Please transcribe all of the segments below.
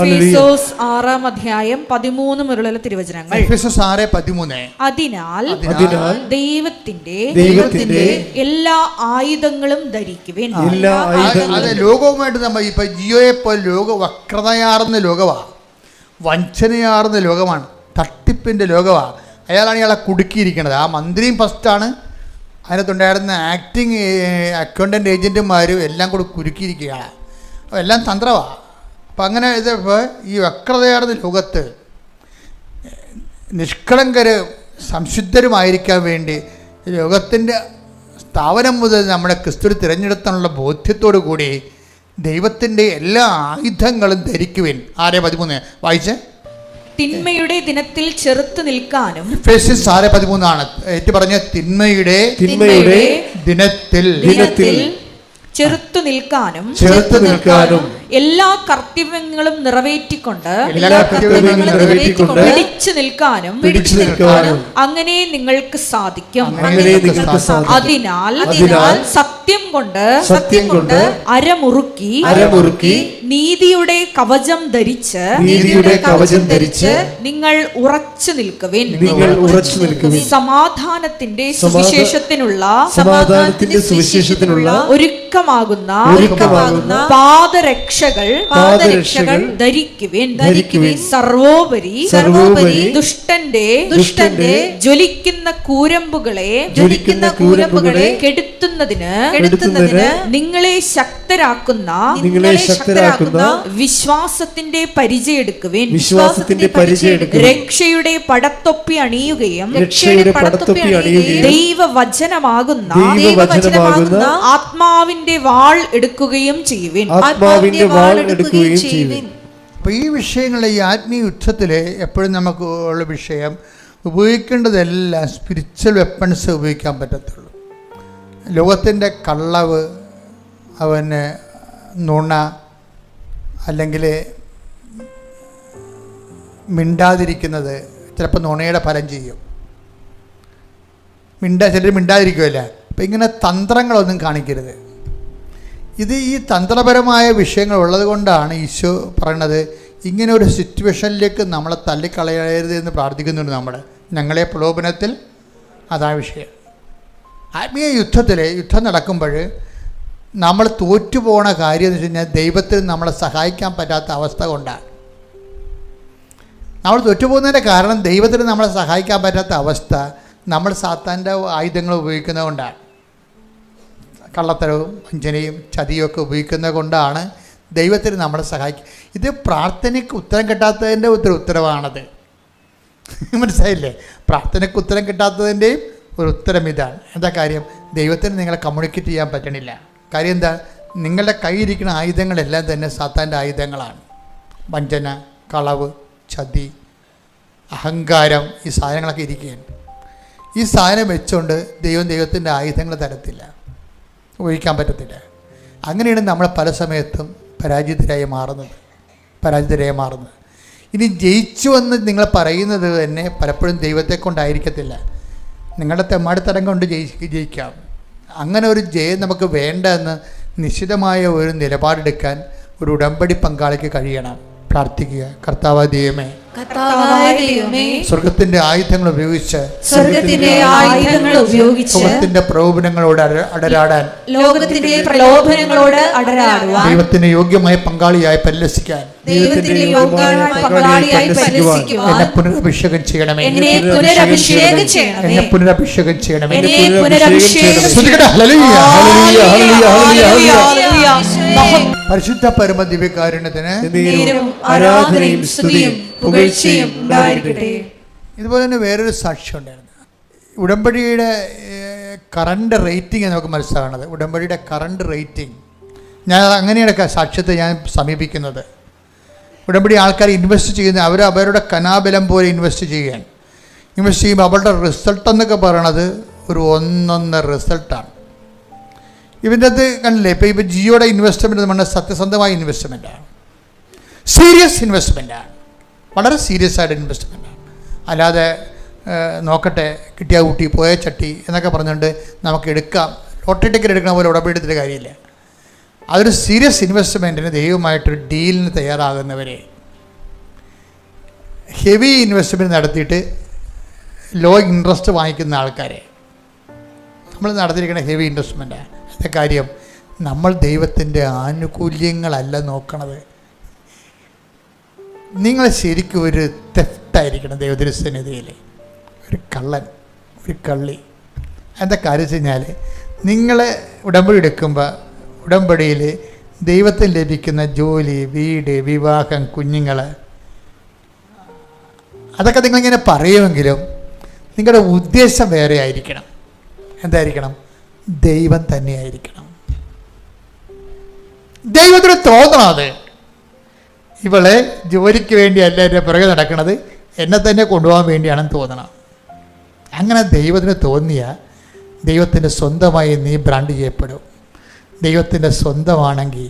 എഫേസോസ് 6:13 മുതലുള്ള തിരുവചനങ്ങൾ. എഫേസോസ് 6:13. അതിനാൽ ദൈവത്തിന്റെ എല്ലാ ആയുധങ്ങളും ധരിക്കുവിൻ. അത് ലോകവുമായിട്ട് നമ്മൾ ഇപ്പൊ ജിയോയെ പോലെ ലോക വക്രതയാർന്ന ലോകമാണ്, വഞ്ചനയാർന്ന ലോകമാണ്, തട്ടിപ്പിന്റെ ലോകമാണ്. അയാളാണ് ഇയാളെ കുടുക്കിയിരിക്കുന്നത്. ആ മന്ത്രിയും ഫസ്റ്റാണ്, അതിനകത്തുണ്ടായിരുന്ന ആക്ടിങ് അക്കൗണ്ടൻ്റ് ഏജൻറ്റുമാരും എല്ലാം കൂടി കുരുക്കിയിരിക്കുകയാണ്. അപ്പോൾ എല്ലാം തന്ത്രമാണ്. അപ്പം അങ്ങനെ ഇതിപ്പോൾ ഈ വക്രതയാർന്ന ലോകത്ത് നിഷ്കളങ്കരും സംശുദ്ധരുമായിരിക്കാൻ വേണ്ടി ലോകത്തിൻ്റെ സ്ഥാപനം മുതൽ നമ്മുടെ ക്രിസ്തു തിരഞ്ഞെടുത്താനുള്ള ബോധ്യത്തോടു കൂടി ദൈവത്തിൻ്റെ എല്ലാ ആയുധങ്ങളും ധരിക്കുവിൻ. 6:13 വായിച്ച്. തിന്മയുടെ ദിനത്തിൽ ചെറുത്തു നിൽക്കാനും. എഫേസ്യസ് 6:13 ഏറ്റു പറഞ്ഞ തിന്മയുടെ ദിനത്തിൽ ചെറുത്തു നിൽക്കാനും എല്ലാ കർത്തവ്യങ്ങളും നിറവേറ്റിക്കൊണ്ട് പിടിച്ചു നിൽക്കാനും അങ്ങനെ നിങ്ങൾക്ക് സാധിക്കും. അതിനാൽ സത്യം കൊണ്ട് അരമുറുക്കി നീതിയുടെ കവചം ധരിച്ച് നിങ്ങൾ ഉറച്ചു നിൽക്കുവിൻ. സമാധാനത്തിന്റെ സുവിശേഷത്തിനുള്ള ഒരുക്കമാകുന്ന പാദരക്ഷകൾ ധരിക്കുവിൻ. സർവോപരി ദുഷ്ടന്റെ ജ്വലിക്കുന്ന കൂരമ്പുകളെ കെടുത്തുന്നതിന് നിങ്ങളെ ശക്തരാക്കുന്ന വിശ്വാസത്തിന്റെ പരിചയെടുക്കുവിൻ. രക്ഷയുടെ പടത്തൊപ്പി അണിയുകയും ദൈവവചനമാകുന്ന ആത്മാവിന്റെ വാൾ എടുക്കുകയും ചെയ്യുവിൻ. അപ്പോൾ ഈ വിഷയങ്ങളെ, ഈ ആത്മീയ യുദ്ധത്തിൽ എപ്പോഴും നമുക്ക് ഉള്ള വിഷയം, ഉപയോഗിക്കേണ്ടതെല്ലാം സ്പിരിച്വൽ വെപ്പൺസ് ഉപയോഗിക്കാൻ പറ്റത്തുള്ളൂ. ലോകത്തിൻ്റെ കള്ളവ്, അവന് നുണ, അല്ലെങ്കിൽ മിണ്ടാതിരിക്കുന്നത്, ചിലപ്പോൾ നുണയുടെ ഫലം ചെയ്യും. ചിലർ മിണ്ടാതിരിക്കുമല്ല. അപ്പം ഇങ്ങനെ തന്ത്രങ്ങളൊന്നും കാണിക്കരുത്. ഇത് ഈ തന്ത്രപരമായ വിഷയങ്ങൾ ഉള്ളത് കൊണ്ടാണ് ഈശോ പറയണത്, ഇങ്ങനെ ഒരു സിറ്റുവേഷനിലേക്ക് നമ്മളെ തള്ളിക്കളയരുത് എന്ന് പ്രാർത്ഥിക്കുന്നുണ്ട്. ഞങ്ങളെ പ്രലോഭനത്തിൽ, അതാ വിഷയം. ആത്മീയ യുദ്ധം നടക്കുമ്പോൾ നമ്മൾ തോറ്റുപോണ കാര്യം എന്ന് വെച്ച് കഴിഞ്ഞാൽ ദൈവത്തിന് നമ്മളെ സഹായിക്കാൻ പറ്റാത്ത അവസ്ഥ കൊണ്ടാണ്. നമ്മൾ തോറ്റുപോകുന്നതിൻ്റെ കാരണം ദൈവത്തിന് നമ്മളെ സഹായിക്കാൻ പറ്റാത്ത അവസ്ഥ നമ്മൾ സാത്താൻ്റെ ആയുധങ്ങൾ ഉപയോഗിക്കുന്നത് കൊണ്ടാണ്. കള്ളത്തരവും വഞ്ചനയും ചതിയും ഒക്കെ ഉപയോഗിക്കുന്നത് കൊണ്ടാണ് ദൈവത്തിന് നമ്മളെ സഹായിക്കുക. ഇത് പ്രാർത്ഥനയ്ക്ക് ഉത്തരം കിട്ടാത്തതിൻ്റെ ഉത്തരവാണത്. മനസ്സിലായില്ലേ? പ്രാർത്ഥനയ്ക്ക് ഉത്തരം കിട്ടാത്തതിൻ്റെയും ഒരു ഉത്തരം ഇതാണ്. എന്താ കാര്യം? ദൈവത്തിന് നിങ്ങളെ കമ്മ്യൂണിക്കേറ്റ് ചെയ്യാൻ പറ്റണില്ല. കാര്യം എന്താ? നിങ്ങളുടെ കയ്യിരിക്കുന്ന ആയുധങ്ങളെല്ലാം തന്നെ സാത്താൻ്റെ ആയുധങ്ങളാണ്. വഞ്ചന, കളവ്, ചതി, അഹങ്കാരം, ഈ സാധനങ്ങളൊക്കെ ഇരിക്കുകയാണ്. ഈ സാധനം വെച്ചുകൊണ്ട് ദൈവത്തിൻ്റെ ആയുധങ്ങൾ തരത്തില്ല, ഉപയോഗിക്കാൻ പറ്റത്തില്ല. അങ്ങനെയാണ് നമ്മൾ പല സമയത്തും പരാജിതരായി മാറുന്നത്. ഇനി ജയിച്ചു എന്ന് നിങ്ങൾ പറയുന്നത് തന്നെ പലപ്പോഴും ദൈവത്തെ കൊണ്ടായിരിക്കത്തില്ല, നിങ്ങളുടെ തെമ്മാടിത്തരം കൊണ്ട് ജയിക്കാം. അങ്ങനെ ഒരു ജയം നമുക്ക് വേണ്ട എന്ന് നിശ്ചിതമായ ഒരു നിലപാടെടുക്കാൻ ഒരു ഉടമ്പടി പങ്കാളിക്ക് കഴിയണം. പ്രാർത്ഥിക്കുക. കർത്താവായ ദൈവമേ, സ്വർഗത്തിന്റെ ആയുധങ്ങൾ ഉപയോഗിച്ച് ലോകത്തിന്റെ പ്രലോഭനങ്ങളോട് അടരാടാൻ, ദൈവത്തിന് യോഗ്യമായ പങ്കാളിയായി പരിലസിക്കാൻ എന്നെ പുനരഭിഷേകം ചെയ്യണമേ. പരിശുദ്ധ പരമ ദിവ്യകാരുണ്യത്തിന് ആരാധനയും സ്തുതിയും പുകഴ്ചയും ഉണ്ടായിരിക്കട്ടെ. ഇതുപോലെ തന്നെ വേറൊരു സാക്ഷ്യം ഉണ്ടായിരുന്നു. ഉടമ്പടിയുടെ കറണ്ട് റേറ്റിംഗ് നമുക്ക് മനസ്സിലാകണത്. ഉടമ്പടിയുടെ കറണ്ട് റേറ്റിംഗ്, ഞാൻ അങ്ങനെയാണ് സാക്ഷ്യത്തെ ഞാൻ സമീപിക്കുന്നത്. ഉടമ്പടി ആൾക്കാർ ഇൻവെസ്റ്റ് ചെയ്യുന്നത് അവരുടെ കനാബലം പോലെ ഇൻവെസ്റ്റ് ചെയ്യുമ്പോൾ അവരുടെ റിസൾട്ട് എന്നൊക്കെ പറയണത് ഒരു ഒന്നൊന്നര റിസൾട്ടാണ്. ഇതിൻ്റെ അത് കണ്ടില്ലേ? ഇപ്പോൾ ജിയോയുടെ ഇൻവെസ്റ്റ്മെൻറ്റ് എന്ന് പറഞ്ഞാൽ സത്യസന്ധമായ ഇൻവെസ്റ്റ്മെൻറ്റാണ്, സീരിയസ് ഇൻവെസ്റ്റ്മെൻറ്റാണ്, വളരെ സീരിയസ് ആയിട്ട് ഇൻവെസ്റ്റ്മെൻറ്റാണ്. അല്ലാതെ നോക്കട്ടെ, കിട്ടിയ ഊട്ടി പോയ ചട്ടി എന്നൊക്കെ പറഞ്ഞുകൊണ്ട് നമുക്ക് എടുക്കാം, ലോട്ടറി ടിക്കറ്റ് എടുക്കണ പോലെ ഉടമ്പടി എടുത്തിട്ട് കാര്യമില്ല. അതൊരു സീരിയസ് ഇൻവെസ്റ്റ്മെൻറ്റിന് ദൈവമായിട്ടൊരു ഡീലിന് തയ്യാറാകുന്നവരെ ഹെവി ഇൻവെസ്റ്റ്മെൻറ്റ് നടത്തിയിട്ട് ലോ ഇൻട്രസ്റ്റ് വാങ്ങിക്കുന്ന ആൾക്കാരെ നമ്മൾ നടത്തിയിരിക്കുന്ന ഹെവി ഇൻവെസ്റ്റ്മെൻറ്റാണ്. അതിൻ്റെ കാര്യം നമ്മൾ ദൈവത്തിൻ്റെ ആനുകൂല്യങ്ങളല്ല നോക്കണത്. നിങ്ങൾ ശരിക്കും ഒരു തെഫ്റ്റായിരിക്കണം ദൈവത്തിൻ്റെ സന്നിധിയിൽ, ഒരു കള്ളൻ, ഒരു കള്ളി. എന്താ കാര്യം വെച്ച് കഴിഞ്ഞാൽ, നിങ്ങൾ ഉടമ്പടി എടുക്കുമ്പോൾ ഉടമ്പടിയിൽ ദൈവത്തിന് ലഭിക്കുന്ന ജോലി, വീട്, വിവാഹം, കുഞ്ഞുങ്ങൾ, അതൊക്കെ നിങ്ങളിങ്ങനെ പറയുമെങ്കിലും നിങ്ങളുടെ ഉദ്ദേശം വേറെ ആയിരിക്കണം. എന്തായിരിക്കണം? ദൈവം തന്നെയായിരിക്കണം. ദൈവത്തിന് തോന്നണം അത് ഇവളെ ജോലിക്ക് വേണ്ടിയല്ല എൻ്റെ പുറകെ നടക്കുന്നത്, എന്നെ തന്നെ കൊണ്ടുപോകാൻ വേണ്ടിയാണെന്ന് തോന്നണം. അങ്ങനെ ദൈവത്തിന് തോന്നിയ ദൈവത്തിൻ്റെ സ്വന്തമായി നീ ബ്രാൻഡ് ചെയ്യപ്പെടും. ദൈവത്തിൻ്റെ സ്വന്തമാണെങ്കിൽ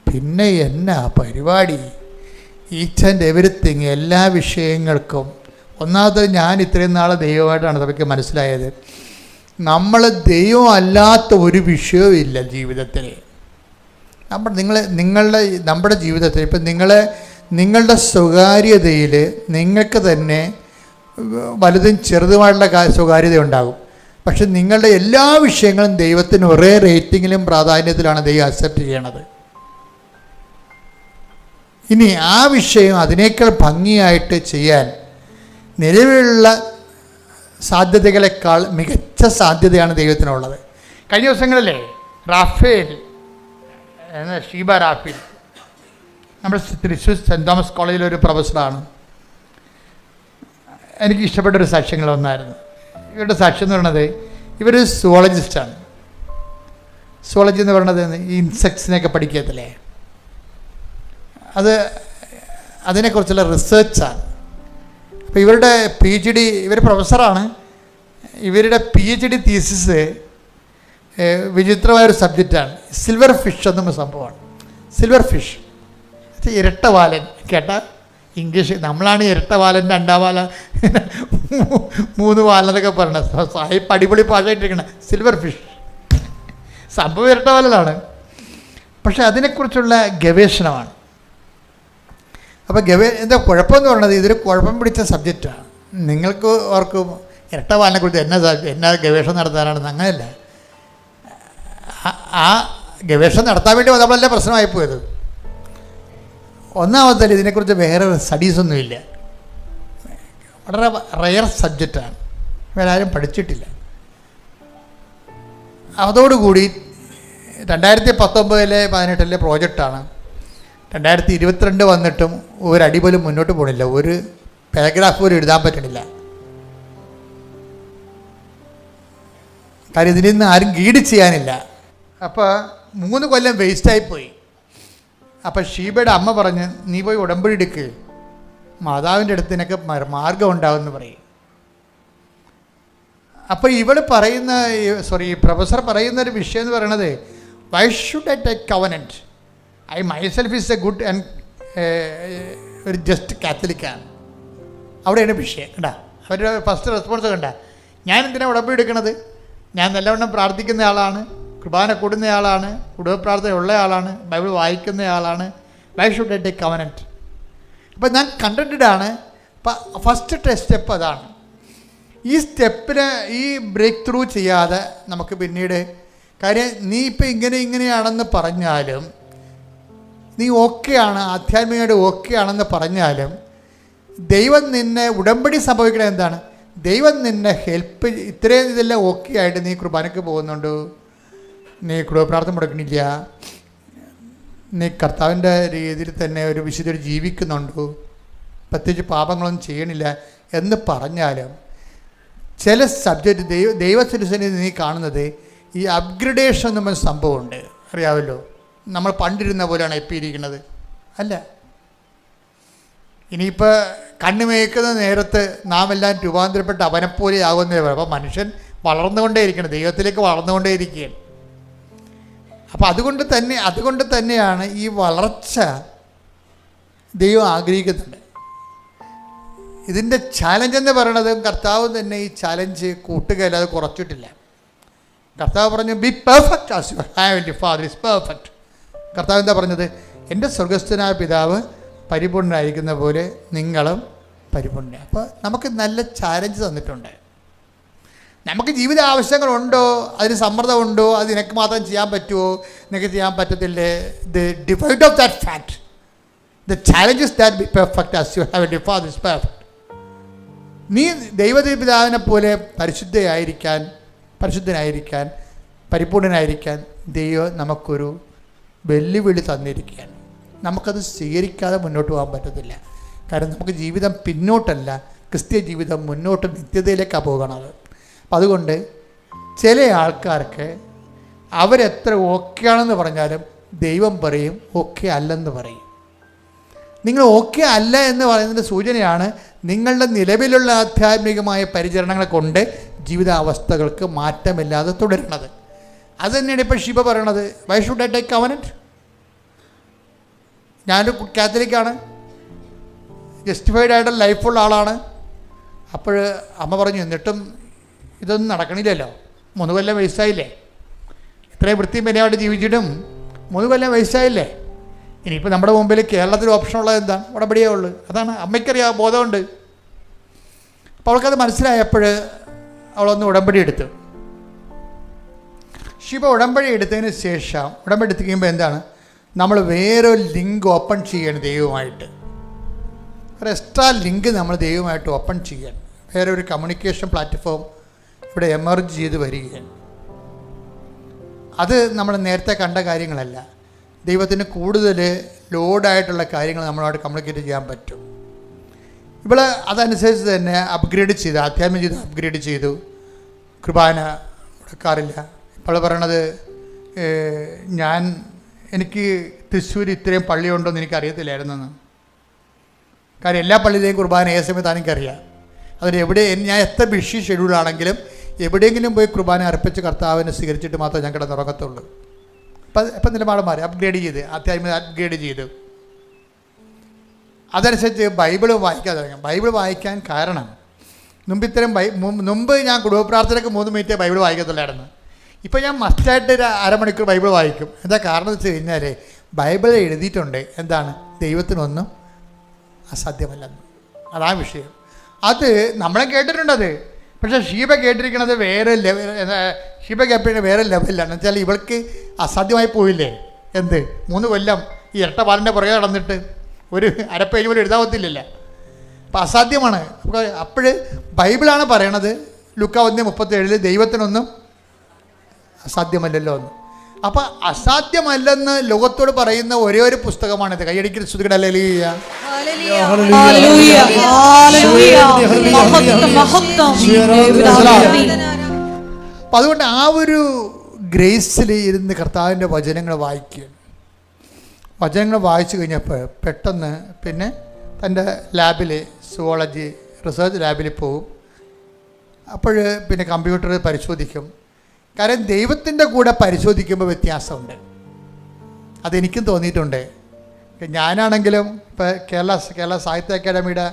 പിന്നെ എന്നാ പരിപാടി? ഈച്ച് ആൻഡ് എവരിത്തിങ്, എല്ലാ വിഷയങ്ങൾക്കും. ഒന്നാമത് ഞാൻ ഇത്രയും നാളെ ദൈവമായിട്ടാണ് നമുക്ക് മനസ്സിലായത്, നമ്മൾ ദൈവം അല്ലാത്ത ഒരു വിഷയവും ഇല്ല ജീവിതത്തിൽ. നമ്മുടെ ജീവിതത്തിൽ ഇപ്പം നിങ്ങളുടെ സ്വകാര്യതയിൽ നിങ്ങൾക്ക് തന്നെ വലുതും ചെറുതുമായിട്ടുള്ള സ്വകാര്യത ഉണ്ടാകും. പക്ഷെ നിങ്ങളുടെ എല്ലാ വിഷയങ്ങളും ദൈവത്തിന് ഒരേ റേറ്റിങ്ങിലും പ്രാധാന്യത്തിലാണ് ദൈവം അക്സെപ്റ്റ് ചെയ്യണത്. ഇനി ആ വിഷയം അതിനേക്കാൾ ഭംഗിയായിട്ട് ചെയ്യാൻ നിലവിലുള്ള സാധ്യതകളെക്കാൾ മികച്ച സാധ്യതയാണ് ദൈവത്തിനുള്ളത്. കഴിഞ്ഞ ദിവസങ്ങളിലെ റാഫേൽ ഷീബ റാഫേൽ നമ്മുടെ തൃശ്ശൂർ സെൻറ് തോമസ് കോളേജിലൊരു പ്രൊഫസറാണ്. എനിക്ക് ഇഷ്ടപ്പെട്ടൊരു സാക്ഷ്യങ്ങളൊന്നായിരുന്നു. ഇവരുടെ സാക്ഷ്യം എന്ന് പറയുന്നത്, ഇവരൊരു സുവോളജിസ്റ്റാണ്. സുവോളജി എന്ന് പറയുന്നത് ഈ ഇൻസെക്ട്സിനെയൊക്കെ പഠിക്കത്തില്ലേ, അതിനെക്കുറിച്ചുള്ള റിസേർച്ചാണ്. അപ്പോൾ ഇവരുടെ PhD, ഇവർ പ്രൊഫസറാണ്. ഇവരുടെ PhD തീസിസ് വിചിത്രമായൊരു സബ്ജക്റ്റാണ്. സിൽവർ ഫിഷ് എന്ന സംഭവമാണ്. സിൽവർ ഫിഷ് ഇരട്ടവാലൻ. കേട്ടാൽ ഇംഗ്ലീഷ് നമ്മളാണ് ഇരട്ടവാലൻ, രണ്ടാവാല, 3 വാലെന്നൊക്കെ പറയണത്. സാഹിബ് അടിപൊളി ഭാഷയായിട്ടിരിക്കണം. സിൽവർ ഫിഷ് സംഭവം ഇരട്ടവാലനാണ്, പക്ഷെ അതിനെക്കുറിച്ചുള്ള ഗവേഷണമാണ്. അപ്പോൾ എന്താ കുഴപ്പമെന്ന് പറയുന്നത്, ഇതൊരു കുഴപ്പം പിടിച്ച സബ്ജക്റ്റാണ്. നിങ്ങൾക്ക് ഓർക്കും ഇരട്ടവാലിനെക്കുറിച്ച് എന്നാ ഗവേഷണം നടത്താനാണെന്ന്. അങ്ങനെയല്ല. ആ ഗവേഷണം നടത്താൻ വേണ്ടി നമ്മളല്ല പ്രശ്നമായി പോയത്. ഒന്നാമത്തല്ല, ഇതിനെക്കുറിച്ച് വേറെ സ്റ്റഡീസൊന്നുമില്ല. വളരെ റയർ സബ്ജക്റ്റാണ്, വേറെ ആരും പഠിച്ചിട്ടില്ല. അതോടുകൂടി 2019-18 പ്രോജക്റ്റാണ്. 2022 വന്നിട്ടും ഒരടി പോലും മുന്നോട്ട് പോകണില്ല. ഒരു പാരഗ്രാഫ് പോലും എഴുതാൻ പറ്റണില്ല. കാര്യം ഇതിൽ നിന്ന് ആരും ഗൈഡ് ചെയ്യാനില്ല. അപ്പോൾ 3 കൊല്ലം വേസ്റ്റായിപ്പോയി. അപ്പം ഷീബയുടെ അമ്മ പറഞ്ഞ്, നീ പോയി ഉടമ്പടി എടുക്ക്, മാതാവിൻ്റെ അടുത്ത് നിനക്ക് മാർഗം ഉണ്ടാകുമെന്ന് പറയും. അപ്പോൾ പ്രൊഫസർ പറയുന്നൊരു വിഷയം എന്ന് പറയണത്, why should I take covenant? I myself is A good and ഒരു ജസ്റ്റ് കാത്തലിക്കാണ്. അവിടെയാണ് വിഷയം. കണ്ടാ അവരുടെ ഫസ്റ്റ് റെസ്പോൺസ് കണ്ട, ഞാൻ എന്തിനാണ് ഉടമ്പടി എടുക്കണത്? ഞാൻ നല്ലവണ്ണം പ്രാർത്ഥിക്കുന്ന ആളാണ്, കുർബാന കൂടുന്ന ആളാണ്, കുടുംബ പ്രാർത്ഥന ഉള്ള ആളാണ്, ബൈബിൾ വായിക്കുന്ന ആളാണ്. Why should I take covenant? അപ്പം ഞാൻ കണ്ടൻറ്റഡാണ്. ഫസ്റ്റ് സ്റ്റെപ്പ് അതാണ്. ഈ സ്റ്റെപ്പിന് ഈ ബ്രേക്ക് ത്രൂ ചെയ്യാതെ നമുക്ക് പിന്നീട് കാര്യം, നീ ഇപ്പം ഇങ്ങനെയാണെന്ന് പറഞ്ഞാലും, നീ ഓക്കെയാണ്, ആധ്യാത്മികമായിട്ട് ഓക്കെ ആണെന്ന് പറഞ്ഞാലും, ദൈവം നിന്നെ ഉടമ്പടി സംഭവിക്കണത് എന്താണ്? ദൈവം നിന്നെ ഹെൽപ്പ്, ഇത്രയും ഇതെല്ലാം ഓക്കെ ആയിട്ട് നീ കുർബാനയ്ക്ക് പോകുന്നുണ്ട്, നീ കുടുംബ പ്രാർത്ഥന മുടക്കണില്ല, നീ കർത്താവിൻ്റെ രീതിയിൽ തന്നെ ഒരു വിശുദ്ധ ജീവിക്കുന്നുണ്ട്, പ്രത്യേകിച്ച് പാപങ്ങളൊന്നും ചെയ്യണില്ല എന്ന് പറഞ്ഞാലും, ചില സബ്ജക്റ്റ് ദൈവത്തിൻ്റെ നീ കാണുന്നത് ഈ അപ്ഗ്രഡേഷൻ എന്ന സംഭവമുണ്ട്. അറിയാമല്ലോ, നമ്മൾ പണ്ടിരുന്ന പോലെയാണ് എപ്പോൾ ഇരിക്കുന്നത് അല്ല. ഇനിയിപ്പോൾ കണ്ണു മേയ്ക്കുന്ന നേരത്ത് നാം എല്ലാം രൂപാന്തരപ്പെട്ട് അവനെപ്പോലെ ആകുന്നേ പറയും. അപ്പോൾ മനുഷ്യൻ വളർന്നുകൊണ്ടേയിരിക്കണം, ദൈവത്തിലേക്ക് വളർന്നുകൊണ്ടേയിരിക്കുകയാണ്. അപ്പോൾ അതുകൊണ്ട് തന്നെയാണ് ഈ വളർച്ച ദൈവം ആഗ്രഹിക്കുന്നുണ്ട്. ഇതിൻ്റെ ചാലഞ്ച് എന്ന് പറയണത് കർത്താവ് തന്നെ ഈ ചാലഞ്ച് കൂട്ടുകയല്ലാതെ കുറച്ചിട്ടില്ല. കർത്താവ് പറഞ്ഞു, B perfect as your heavenly father is perfect. കർത്താവ് എന്താ പറഞ്ഞത്? എൻ്റെ സ്വർഗസ്ഥനായ പിതാവ് പരിപൂർണനായിരിക്കുന്ന പോലെ നിങ്ങളും പരിപൂർണ്ണ. അപ്പോൾ നമുക്ക് നല്ല ചാലഞ്ച് തന്നിട്ടുണ്ട്. നമുക്ക് ജീവിത ആവശ്യങ്ങളുണ്ടോ, അതിന് സമ്മർദ്ദമുണ്ടോ, അത് നിനക്ക് മാത്രം ചെയ്യാൻ പറ്റുമോ, നിനക്ക് ചെയ്യാൻ പറ്റത്തില്ലേ? The defied of that fact, the challenges that be perfect as you have a father is perfect. നീ ദൈവപിതാവിനെ പോലെ പരിശുദ്ധനായിരിക്കാൻ പരിപൂർണനായിരിക്കാൻ ദൈവം നമുക്കൊരു വെല്ലുവിളി തന്നിരിക്കുകയാണ്. നമുക്കത് സ്വീകരിക്കാതെ മുന്നോട്ട് പോകാൻ പറ്റത്തില്ല. കാരണം നമുക്ക് ജീവിതം പിന്നോട്ടല്ല, ക്രിസ്തീയ ജീവിതം മുന്നോട്ട് നിത്യതയിലേക്കാണ് പോകണത്. അപ്പം അതുകൊണ്ട് ചില ആൾക്കാർക്ക് അവരെത്ര ഓക്കെ ആണെന്ന് പറഞ്ഞാലും ദൈവം പറയും ഓക്കെ അല്ലെന്ന് പറയും. നിങ്ങൾ ഓക്കെ അല്ല എന്ന് പറയുന്നതിൻ്റെ സൂചനയാണ് നിങ്ങളുടെ നിലവിലുള്ള ആധ്യാത്മികമായ പരിചരണങ്ങളെ കൊണ്ട് ജീവിതാവസ്ഥകൾക്ക് മാറ്റമില്ലാതെ തുടരുന്നത്. അത് തന്നെയാണ് ഇപ്പോൾ ഷിബ പറയണത്. Why should I take covenant? ഞാനൊരു കാത്തലിക്കാണ്, ജസ്റ്റിഫൈഡ് ആയിട്ടുള്ള ലൈഫുള്ള ആളാണ്. അപ്പോൾ അമ്മ പറഞ്ഞു, എന്നിട്ടും ഇതൊന്നും നടക്കണില്ലല്ലോ, 3 കൊല്ലം വയസ്സായില്ലേ, ഇത്രയും വൃത്തിയും മെനയായിട്ട് ജീവിച്ചിട്ടും 3 കൊല്ലം വയസ്സായില്ലേ, ഇനിയിപ്പോൾ നമ്മുടെ മുമ്പിൽ കേരളത്തിൽ ഓപ്ഷൻ ഉള്ളത് എന്താണ്? ഉടമ്പടിയേ ഉള്ളൂ. അതാണ് അമ്മയ്ക്കറിയാം, ബോധമുണ്ട്. അപ്പോൾ അവൾക്കത് മനസ്സിലായപ്പോൾ അവളൊന്ന് ഉടമ്പടി എടുത്തു. ഷിബ ഉടമ്പടി എടുത്തതിന് ശേഷം, ഉടമ്പടി എടുത്ത് കഴിയുമ്പോൾ എന്താണ്, നമ്മൾ വേറൊരു ലിങ്ക് ഓപ്പൺ ചെയ്യണം ദൈവമായിട്ട്. ഒരു എക്സ്ട്രാ ലിങ്ക് നമ്മൾ ദൈവമായിട്ട് ഓപ്പൺ ചെയ്യണം. വേറെ ഒരു കമ്മ്യൂണിക്കേഷൻ പ്ലാറ്റ്ഫോം ഇവിടെ എമർജ് ചെയ്ത് വരികയാണ്. അത് നമ്മൾ നേരത്തെ കണ്ട കാര്യങ്ങളല്ല. ദൈവത്തിന് കൂടുതൽ ലോഡായിട്ടുള്ള കാര്യങ്ങൾ നമ്മളോട് കമ്മ്യൂണിക്കേറ്റ് ചെയ്യാൻ പറ്റും. ഇവിടെ അതനുസരിച്ച് തന്നെ അപ്ഗ്രേഡ് ചെയ്തു, ആധ്യാത്മിക ജീവിതം അപ്ഗ്രേഡ് ചെയ്തു. കുർബാന മുടക്കാറില്ല. ഇപ്പോൾ പറയണത്, എനിക്ക് തൃശ്ശൂർ ഇത്രയും പള്ളിയുണ്ടോയെന്ന് എനിക്കറിയത്തില്ലായിരുന്നെന്ന്. കാര്യം എല്ലാ പള്ളിയിലെയും കുർബാന ഏത് സമയത്താണ് എനിക്കറിയാം. അതിന് എവിടെ ഞാൻ എത്ര ബിഷി ഷെഡ്യൂളാണെങ്കിലും എവിടെയെങ്കിലും പോയി കുർബാന അർപ്പിച്ച് കർത്താവിനെ സ്വീകരിച്ചിട്ട് മാത്രമേ ഞാൻ കിടന്നുറങ്ങത്തുള്ളൂ. ഇപ്പം നിലപാട് മാറി, അപ്ഗ്രേഡ് ചെയ്ത്, ആധ്യാത്മിക അപ്ഗ്രേഡ് ചെയ്തു. അതനുസരിച്ച് ബൈബിൾ വായിക്കാൻ തുടങ്ങി. ബൈബിൾ വായിക്കാൻ കാരണം മുമ്പ് ഞാൻ കുടുംബ പ്രാർത്ഥനയ്ക്ക് 3 മിനിറ്റേ ബൈബിൾ വായിക്കത്തുള്ളായിരുന്നു. ഇപ്പോൾ ഞാൻ മസ്റ്റായിട്ട് ഒരു അരമണിക്കൂർ ബൈബിൾ വായിക്കും. എന്താ കാരണം എന്ന് വെച്ച് കഴിഞ്ഞാൽ ബൈബിൾ എഴുതിയിട്ടുണ്ട് എന്താണ്, ദൈവത്തിനൊന്നും അസാധ്യമല്ലെന്ന്. അതാണ് വിഷയം. അത് നമ്മളെ കേട്ടിട്ടുണ്ടത്. പക്ഷേ ഷീബ കേട്ടിരിക്കുന്നത് വേറെ ഷീബ കേട്ടിരിക്കുന്നത് വേറെ ലെവലിലാണ്. വെച്ചാൽ ഇവൾക്ക് അസാധ്യമായി പോയില്ലേ, എന്ത് 3 കൊല്ലം ഈ ഇരട്ടപ്പാലിൻ്റെ പുറകെ നടന്നിട്ട് ഒരു അരപ്പേജ് പോലും എഴുതാവത്തില്ലല്ലോ. അപ്പം അസാധ്യമാണ്. അപ്പോൾ ബൈബിളാണ് പറയണത് ലൂക്കാ 1:37 ദൈവത്തിനൊന്നും അസാധ്യമല്ലല്ലോ എന്ന്. അപ്പം അസാധ്യമല്ലെന്ന് ലോകത്തോട് പറയുന്ന ഒരേ ഒരു പുസ്തകമാണിത്. കൈയടിക്കൽ ശ്രുതികട ഹല്ലേലൂയ. അപ്പം അതുകൊണ്ട് ആ ഒരു ഗ്രേസിൽ ഇരുന്ന് കർത്താവിൻ്റെ വചനങ്ങൾ വായിക്കുകയാണ്. വചനങ്ങൾ വായിച്ചു കഴിഞ്ഞപ്പോൾ പെട്ടെന്ന് പിന്നെ തൻ്റെ ലാബിൽ സുവോളജി റിസർച്ച് ലാബിൽ പോകും. അപ്പോൾ പിന്നെ കമ്പ്യൂട്ടർ പരിശോധിക്കും. കാരണം ദൈവത്തിൻ്റെ കൂടെ പരിശോധിക്കുമ്പോൾ വ്യത്യാസമുണ്ട്. അതെനിക്കും തോന്നിയിട്ടുണ്ട്. ഞാനാണെങ്കിലും ഇപ്പോൾ കേരള സാഹിത്യ അക്കാദമിയുടെ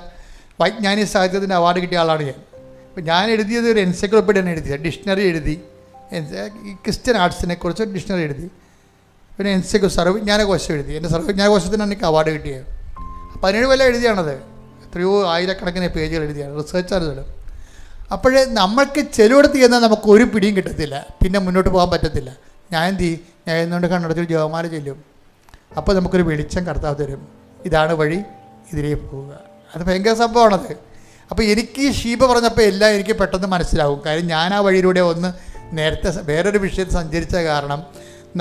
വൈജ്ഞാനിക സാഹിത്യത്തിൻ്റെ അവാർഡ് കിട്ടിയ ആളാണ് ഞാൻ. അപ്പോൾ ഞാൻ എഴുതിയത് ഒരു എൻസൈക്ലോപ്പീഡിയാണ് എഴുതിയത്. ഡിക്ഷണറി എഴുതി, ഈ ക്രിസ്ത്യൻ ആർട്സിനെ കുറിച്ച് ഡിക്ഷണറി എഴുതി. പിന്നെ സർവ്വജ്ഞാനകോശം എഴുതി. എൻ്റെ സർവ്വജ്ഞാനകോശത്തിനാണ് എനിക്ക് അവാർഡ് കിട്ടിയത്. 17 കൊല്ലം എഴുതിയാണത്. എത്രയോ ആയിരക്കണക്കിന് പേജുകൾ എഴുതിയാണ്, റിസർച്ചാണ്. അപ്പോൾ നമ്മൾക്ക് ചിലയിടത്ത് ചെന്നാൽ നമുക്ക് ഒരു പിടിയും കിട്ടത്തില്ല, പിന്നെ മുന്നോട്ട് പോകാൻ പറ്റത്തില്ല. ഞാൻ എന്ത് ചെയ്യും, ഞാൻ എന്നുകൊണ്ട് കണ്ണെടുത്തൊരു ജപമാല ചെല്ലും. അപ്പോൾ നമുക്കൊരു വെളിച്ചം കർത്താവ് തരും, ഇതാണ് വഴി, ഇതിലേ പോവുക. അത് ഭയങ്കര സംഭവമാണത്. അപ്പോൾ എനിക്ക് ഷീബ പറഞ്ഞപ്പോൾ എല്ലാം എനിക്ക് പെട്ടെന്ന് മനസ്സിലാവും. കാര്യം ഞാൻ ആ വഴിയിലൂടെ ഒന്ന് നേരത്തെ വേറൊരു വിഷയത്തിൽ സഞ്ചരിച്ച കാരണം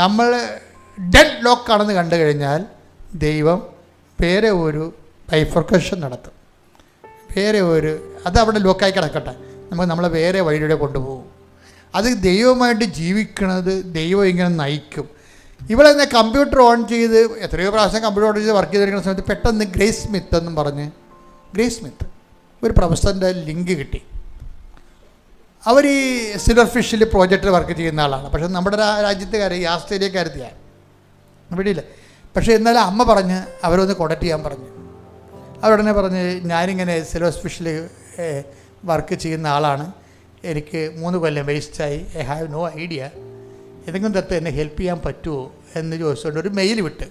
നമ്മൾ ഡെഡ് ലോക്കാണെന്ന് കണ്ടു കഴിഞ്ഞാൽ ദൈവം വേറെ ഒരു ബൈഫർക്കേഷൻ നടത്തും. അത് അവിടെ ലോക്കായി കിടക്കട്ടെ, നമുക്ക് നമ്മളെ വേറെ വഴിയിലൂടെ കൊണ്ടുപോകും. അത് ദൈവമായിട്ട് ജീവിക്കുന്നത് ദൈവം ഇങ്ങനെ നയിക്കും. ഇവിടെ തന്നെ കമ്പ്യൂട്ടർ ഓൺ ചെയ്ത് എത്രയോ പ്രാവശ്യം കമ്പ്യൂട്ടർ ഓൺ ചെയ്ത് വർക്ക് ചെയ്തിരിക്കുന്ന സമയത്ത് പെട്ടെന്ന് ഗ്രേസ് സ്മിത്ത് എന്നും പറഞ്ഞ് ഒരു പ്രൊഫസറിൻ്റെ ലിങ്ക് കിട്ടി. അവർ ഈ സിൽവർ ഫിഷിൽ പ്രോജക്റ്റിൽ വർക്ക് ചെയ്യുന്ന ആളാണ്. പക്ഷേ നമ്മുടെ രാജ്യത്തുകാരെ, ഈ ആസ്ട്രേലിയക്കാരത്തിയാണ്, ഇവിടെയില്ല. പക്ഷേ എന്നാലും അമ്മ പറഞ്ഞ് അവരൊന്ന് കോൺടാക്ട് ചെയ്യാൻ പറഞ്ഞു. അവരുടനെ പറഞ്ഞ് ഞാനിങ്ങനെ സിൽവർ ഫിഷിൽ വർക്ക് ചെയ്യുന്ന ആളാണ്, എനിക്ക് 3 കൊല്ലം വേസ്റ്റായി, ഐ ഹാവ് നോ ഐഡിയ, ഏതെങ്കിലും തരത്തിൽ എന്നെ ഹെൽപ്പ് ചെയ്യാൻ പറ്റുമോ എന്ന് ചോദിച്ചുകൊണ്ട് ഒരു മെയിൽ വിട്ട്.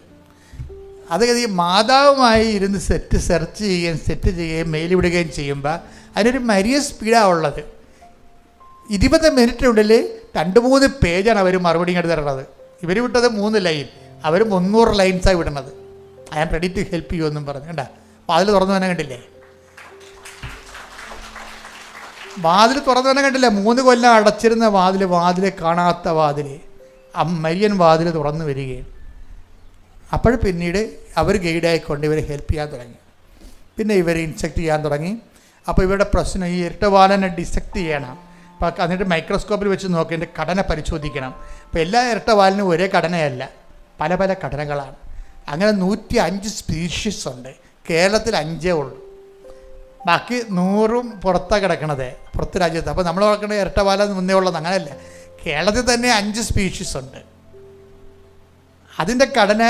അത് ഈ മാതാവുമായി ഇരുന്ന് സെർച്ച് ചെയ്യുകയും മെയിൽ വിടുകയും ചെയ്യുമ്പോൾ അതിനൊരു മരിയ സ്പീഡാണ് ഉള്ളത്. 20 മിനിറ്റിനുള്ളിൽ 2-3 പേജാണ് അവർ മറുപടി ഇങ്ങോട്ട് തരുന്നത്. ഇവർ വിട്ടത് 3 ലൈൻ, അവർ 300 ലൈൻസാണ് വിടുന്നത്. I am ready to help you എന്നും പറഞ്ഞു. കണ്ടാ വാതിൽ തുറന്നു തന്നെ കണ്ടില്ലേ? വാതിൽ തുറന്നു തന്നെ കണ്ടില്ല. 3 കൊല്ലം അടച്ചിരുന്ന വാതിൽ കാണാത്ത വാതിൽ, മരിയൻ വാതിൽ തുറന്നു വരികയും അപ്പോൾ പിന്നീട് അവർ ഗൈഡായിക്കൊണ്ട് ഇവരെ ഹെൽപ്പ് ചെയ്യാൻ തുടങ്ങി. പിന്നെ ഇവരെ ഇൻസെക്റ്റ് ചെയ്യാൻ തുടങ്ങി. അപ്പോൾ ഇവരുടെ പ്രശ്നം ഈ ഇരട്ടവാലനെ ഡിസെക്റ്റ് ചെയ്യണം. അപ്പോൾ എന്നിട്ട് മൈക്രോസ്കോപ്പിൽ വെച്ച് നോക്കി എൻ്റെ ഘടന പരിശോധിക്കണം. അപ്പോൾ എല്ലാ ഇരട്ടവാലിനും ഒരേ ഘടനയല്ല, പല പല ഘടനകളാണ്. അങ്ങനെ 105 സ്പീഷീസ് ഉണ്ട്. കേരളത്തിൽ 5 ഉള്ളൂ, ബാക്കി 100 പുറത്താണ് കിടക്കണത്, പുറത്ത് രാജ്യത്ത്. അപ്പോൾ നമ്മൾ നോക്കേണ്ട ഇരട്ടവാല മുന്നേ ഉള്ളത് അങ്ങനെയല്ല. കേരളത്തിൽ തന്നെ 5 സ്പീഷീസ് ഉണ്ട്. അതിൻ്റെ ഘടന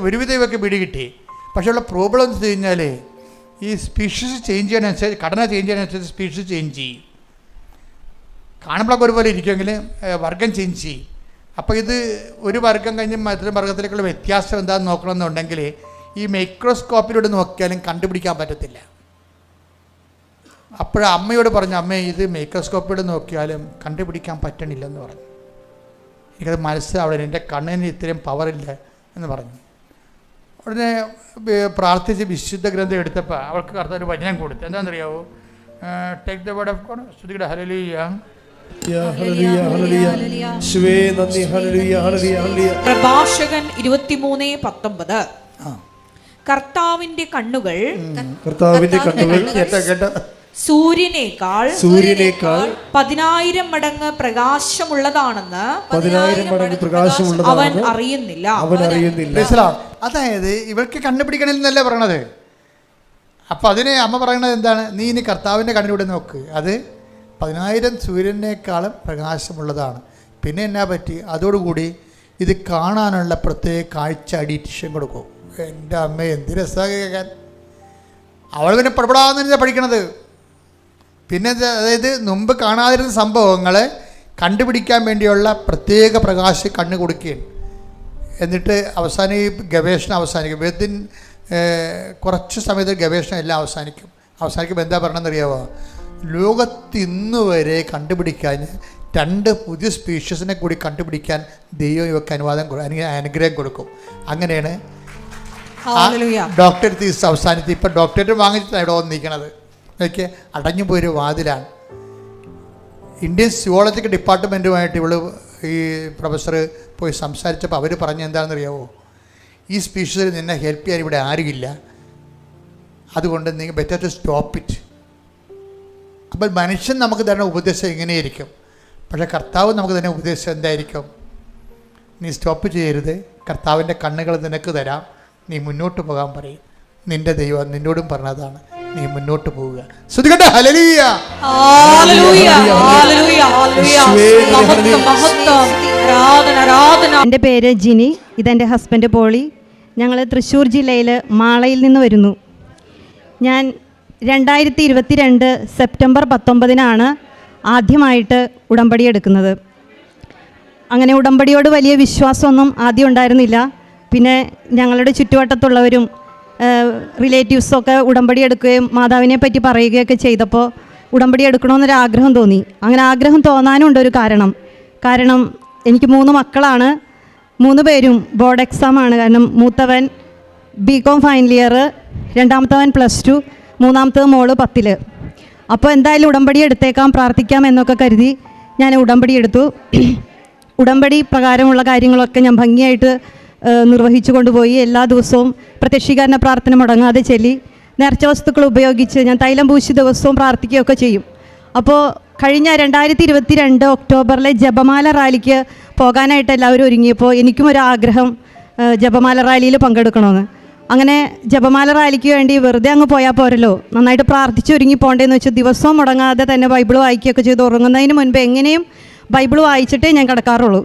ഒരുവിധം ഇവയൊക്കെ പിടികിട്ടി. പക്ഷേ ഉള്ള പ്രോബ്ലം എന്ന് വെച്ച് കഴിഞ്ഞാൽ ഈ സ്പീഷീസ് ചേഞ്ച് ചെയ്യാനനുസരിച്ച്, ഘടന ചേഞ്ച് ചെയ്യാനനുസരിച്ച് സ്പീഷീസ് ചേഞ്ച് ചെയ്യും. കാണുമ്പോഴൊക്കെ ഒരുപോലെ ഇരിക്കുമെങ്കിൽ വർഗം ചേഞ്ച് ചെയ്യും. അപ്പോൾ ഇത് ഒരു വർഗം കഴിഞ്ഞ് മറ്റൊരു വർഗത്തിലേക്കുള്ള വ്യത്യാസം എന്താണെന്ന് നോക്കണമെന്നുണ്ടെങ്കിൽ ഈ മൈക്രോസ്കോപ്പിലൂടെ നോക്കിയാലും കണ്ടുപിടിക്കാൻ പറ്റത്തില്ല. അപ്പോൾ അമ്മയോട് പറഞ്ഞു, അമ്മേ ഇത് മൈക്രോസ്കോപ്പിലൂടെ നോക്കിയാലും കണ്ടുപിടിക്കാൻ പറ്റണില്ലെന്ന് പറഞ്ഞു. എനിക്കത് മനസ്സിലാവില്ല, എൻ്റെ കണ്ണിന് ഇത്രയും പവറില്ല എന്ന് പറഞ്ഞു. ഉടനെ പ്രാർത്ഥിച്ച് വിശുദ്ധ ഗ്രന്ഥം എടുത്തപ്പോൾ അവൾക്ക് കർത്താവ് ഒരു വചനം കൊടുത്തു. എന്താണെന്നറിയാവോ? Take the word of God. ശ്രുതിയുടെ ഹല്ലേലൂയ. പ്രഭാഷകൻ 23:19. കർത്താവിന്റെ കണ്ണുകൾ കേട്ടോ സൂര്യനേക്കാൾ 10,000 മടങ്ങ് പ്രകാശമുള്ളതാണെന്ന് അവൻ അറിയുന്നില്ല. അതായത് ഇവർക്ക് കണ്ടുപിടിക്കണമെന്നല്ല പറയണത്. അപ്പം അതിന് അമ്മ പറയണത് എന്താണ്? നീ ഇനി കർത്താവിൻ്റെ കണ്ണിലൂടെ നോക്ക്, അത് 10,000 സൂര്യനേക്കാളും പ്രകാശമുള്ളതാണ്. പിന്നെ എന്നാ പറ്റി? അതോടുകൂടി ഇത് കാണാനുള്ള പ്രത്യേക കാഴ്ച അഡിഷൻ കൊടുക്കും. എൻ്റെ അമ്മ എന്ത് രസമാണ് കേൾക്കാൻ. അവൾ പിന്നെ പടപടാന്ന് പഠിക്കണത്. പിന്നെ അതായത് മുമ്പ് കാണാതിരുന്ന സംഭവങ്ങളെ കണ്ടുപിടിക്കാൻ വേണ്ടിയുള്ള പ്രത്യേക പ്രകാശം കണ്ണ് കൊടുക്കുകയാണ്. എന്നിട്ട് അവസാനം ഈ ഗവേഷണം അവസാനിക്കും. വിത്തിൻ കുറച്ച് സമയത്ത് ഗവേഷണം എല്ലാം അവസാനിക്കുമ്പോൾ എന്താ പറയണമെന്നറിയാമോ? ലോകത്ത് ഇന്ന് വരെ കണ്ടുപിടിക്കാൻ 2 പുതിയ സ്പീഷീസിനെ കൂടി കണ്ടുപിടിക്കാൻ ദൈവം ഇവർക്ക് അനുഗ്രഹം കൊടുക്കും. അങ്ങനെയാണ് ഡോക്ടറേറ്റ് തീസ് അവസാനിച്ച് ഇപ്പം ഡോക്ടറേറ്റ് വാങ്ങിച്ചിട്ടാണ് ഇവിടെ വന്നിരിക്കണത്. ഒക്കെ അടഞ്ഞുപോയൊരു വാതിലാണ്. ഇന്ത്യൻ സുവോളജിക്കൽ ഡിപ്പാർട്ട്മെൻറ്റുമായിട്ട് ഇവൾ ഈ പ്രൊഫസർ പോയി സംസാരിച്ചപ്പോൾ അവർ പറഞ്ഞ എന്താണെന്നറിയാമോ? ഈ സ്പീഷീസിൽ നിന്നെ ഹെൽപ്പ് ചെയ്യാൻ ഇവിടെ ആരുമില്ല, അതുകൊണ്ട് നിങ്ങൾ ബെറ്റർ ടു സ്റ്റോപ്പ് ഇറ്റ്. അപ്പോൾ മനുഷ്യൻ നമുക്ക് തരുന്ന ഉപദേശം എങ്ങനെയായിരിക്കും? പക്ഷേ കർത്താവ് നമുക്ക് തന്നെ ഉപദേശം എന്തായിരിക്കും? നീ സ്റ്റോപ്പ് ചെയ്യരുത്, കർത്താവിൻ്റെ കണ്ണുകൾ നിനക്ക് തരാം, നീ മുന്നോട്ട് പോകാൻ പറയും. നിൻ്റെ ദൈവം നിന്നോടും പറഞ്ഞതാണ്, നീ മുന്നോട്ട് പോവുക. ശ്രുതികട്ടെ ഹല്ലേലൂയ. എൻ്റെ പേര് ജിനി, ഇതെൻ്റെ ഹസ്ബൻഡ് പോളി. ഞങ്ങൾ തൃശ്ശൂർ ജില്ലയിൽ മാളയിൽ നിന്ന് വരുന്നു. ഞാൻ 2022 സെപ്റ്റംബർ 19 ആദ്യമായിട്ട് ഉടമ്പടി എടുക്കുന്നത്. അങ്ങനെ ഉടമ്പടിയോട് വലിയ വിശ്വാസമൊന്നും ആദ്യം ഉണ്ടായിരുന്നില്ല. പിന്നെ ഞങ്ങളുടെ ചുറ്റുവട്ടത്തുള്ളവരും റിലേറ്റീവ്സൊക്കെ ഉടമ്പടി എടുക്കുകയും മാതാവിനെ പറ്റി പറയുകയൊക്കെ ചെയ്തപ്പോൾ ഉടമ്പടി എടുക്കണമെന്നൊരാഗ്രഹം തോന്നി. അങ്ങനെ ആഗ്രഹം തോന്നാനുണ്ടൊരു കാരണം എനിക്ക് 3 മക്കളാണ്. 3 പേരും ബോർഡ് എക്സാമാണ്. കാരണം മൂത്തവൻ BCom ഫൈനൽ ഇയർ, രണ്ടാമത്തവൻ +2, മൂന്നാമത്തത് മോള് 10. അപ്പോൾ എന്തായാലും ഉടമ്പടി എടുത്തേക്കാം, പ്രാർത്ഥിക്കാം എന്നൊക്കെ കരുതി ഞാൻ ഉടമ്പടി എടുത്തു. ഉടമ്പടി പ്രകാരമുള്ള കാര്യങ്ങളൊക്കെ ഞാൻ ഭംഗിയായിട്ട് നിർവഹിച്ചു കൊണ്ടുപോയി. എല്ലാ ദിവസവും പ്രത്യക്ഷീകരണ പ്രാർത്ഥന മുടങ്ങാതെ ചൊല്ലി നേർച്ച വസ്തുക്കൾ ഉപയോഗിച്ച് ഞാൻ തൈലം പൂശി ദിവസവും പ്രാർത്ഥിക്കുകയൊക്കെ ചെയ്യും. അപ്പോൾ കഴിഞ്ഞ 2022 ഒക്ടോബറിലെ ജപമാല റാലിക്ക് പോകാനായിട്ട് എല്ലാവരും ഒരുങ്ങിയപ്പോൾ എനിക്കും ഒരു ആഗ്രഹം ജപമാല റാലിയിൽ പങ്കെടുക്കണമെന്ന്. അങ്ങനെ ജപമാല റാലിക്ക് വേണ്ടി വെറുതെ അങ്ങ് പോയാൽ പോരല്ലോ, നന്നായിട്ട് പ്രാർത്ഥിച്ച് ഒരുങ്ങി പോകേണ്ടതെന്ന് വെച്ചാൽ ദിവസവും മുടങ്ങാതെ തന്നെ ബൈബിൾ വായിക്കുകയൊക്കെ ചെയ്ത് ഉറങ്ങുന്നതിന് മുൻപ് എങ്ങനെയും ബൈബിൾ വായിച്ചിട്ടേ ഞാൻ കിടക്കാറുള്ളൂ.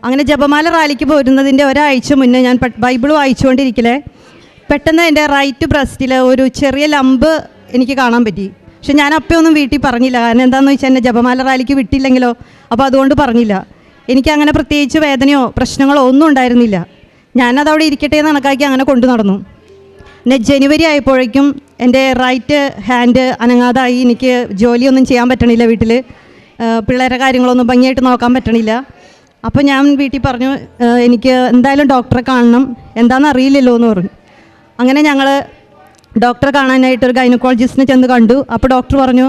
അങ്ങനെ ജപമാല റാലിക്ക് പോരുന്നതിൻ്റെ ഒരാഴ്ച മുന്നേ ഞാൻ ബൈബിൾ വായിച്ചുകൊണ്ടിരിക്കലേ പെട്ടെന്ന് എൻ്റെ റൈറ്റ് ബ്രസ്റ്റിൽ ഒരു ചെറിയ ലംബ് എനിക്ക് കാണാൻ പറ്റി. പക്ഷെ ഞാൻ അപ്പോഴൊന്നും വീട്ടിൽ പറഞ്ഞില്ല. കാരണം എന്താണെന്ന് വെച്ചാൽ എന്നെ ജപമാല റാലിക്ക് വിട്ടില്ലെങ്കിലോ, അപ്പോൾ അതുകൊണ്ട് പറഞ്ഞില്ല. എനിക്കങ്ങനെ പ്രത്യേകിച്ച് വേദനയോ പ്രശ്നങ്ങളോ ഒന്നും ഉണ്ടായിരുന്നില്ല. ഞാനതവിടെ ഇരിക്കട്ടെ എന്ന് കണക്കാക്കി അങ്ങനെ കൊണ്ടു നടന്നു. പിന്നെ ജനുവരി ആയപ്പോഴേക്കും എൻ്റെ റൈറ്റ് ഹാൻഡ് അനങ്ങാതായി. എനിക്ക് ജോലിയൊന്നും ചെയ്യാൻ പറ്റണില്ല, വീട്ടിൽ പിള്ളേരെ കാര്യങ്ങളൊന്നും ഭംഗിയായിട്ട് നോക്കാൻ പറ്റണില്ല. അപ്പോൾ ഞാൻ വീട്ടിൽ പറഞ്ഞു, എനിക്ക് എന്തായാലും ഡോക്ടറെ കാണണം, എന്താണെന്ന് അറിയില്ലല്ലോ എന്ന് പറഞ്ഞു. അങ്ങനെ ഞങ്ങൾ ഡോക്ടറെ കാണാനായിട്ടൊരു ഗൈനക്കോളജിസ്റ്റിനെ ചെന്ന് കണ്ടു. അപ്പോൾ ഡോക്ടർ പറഞ്ഞു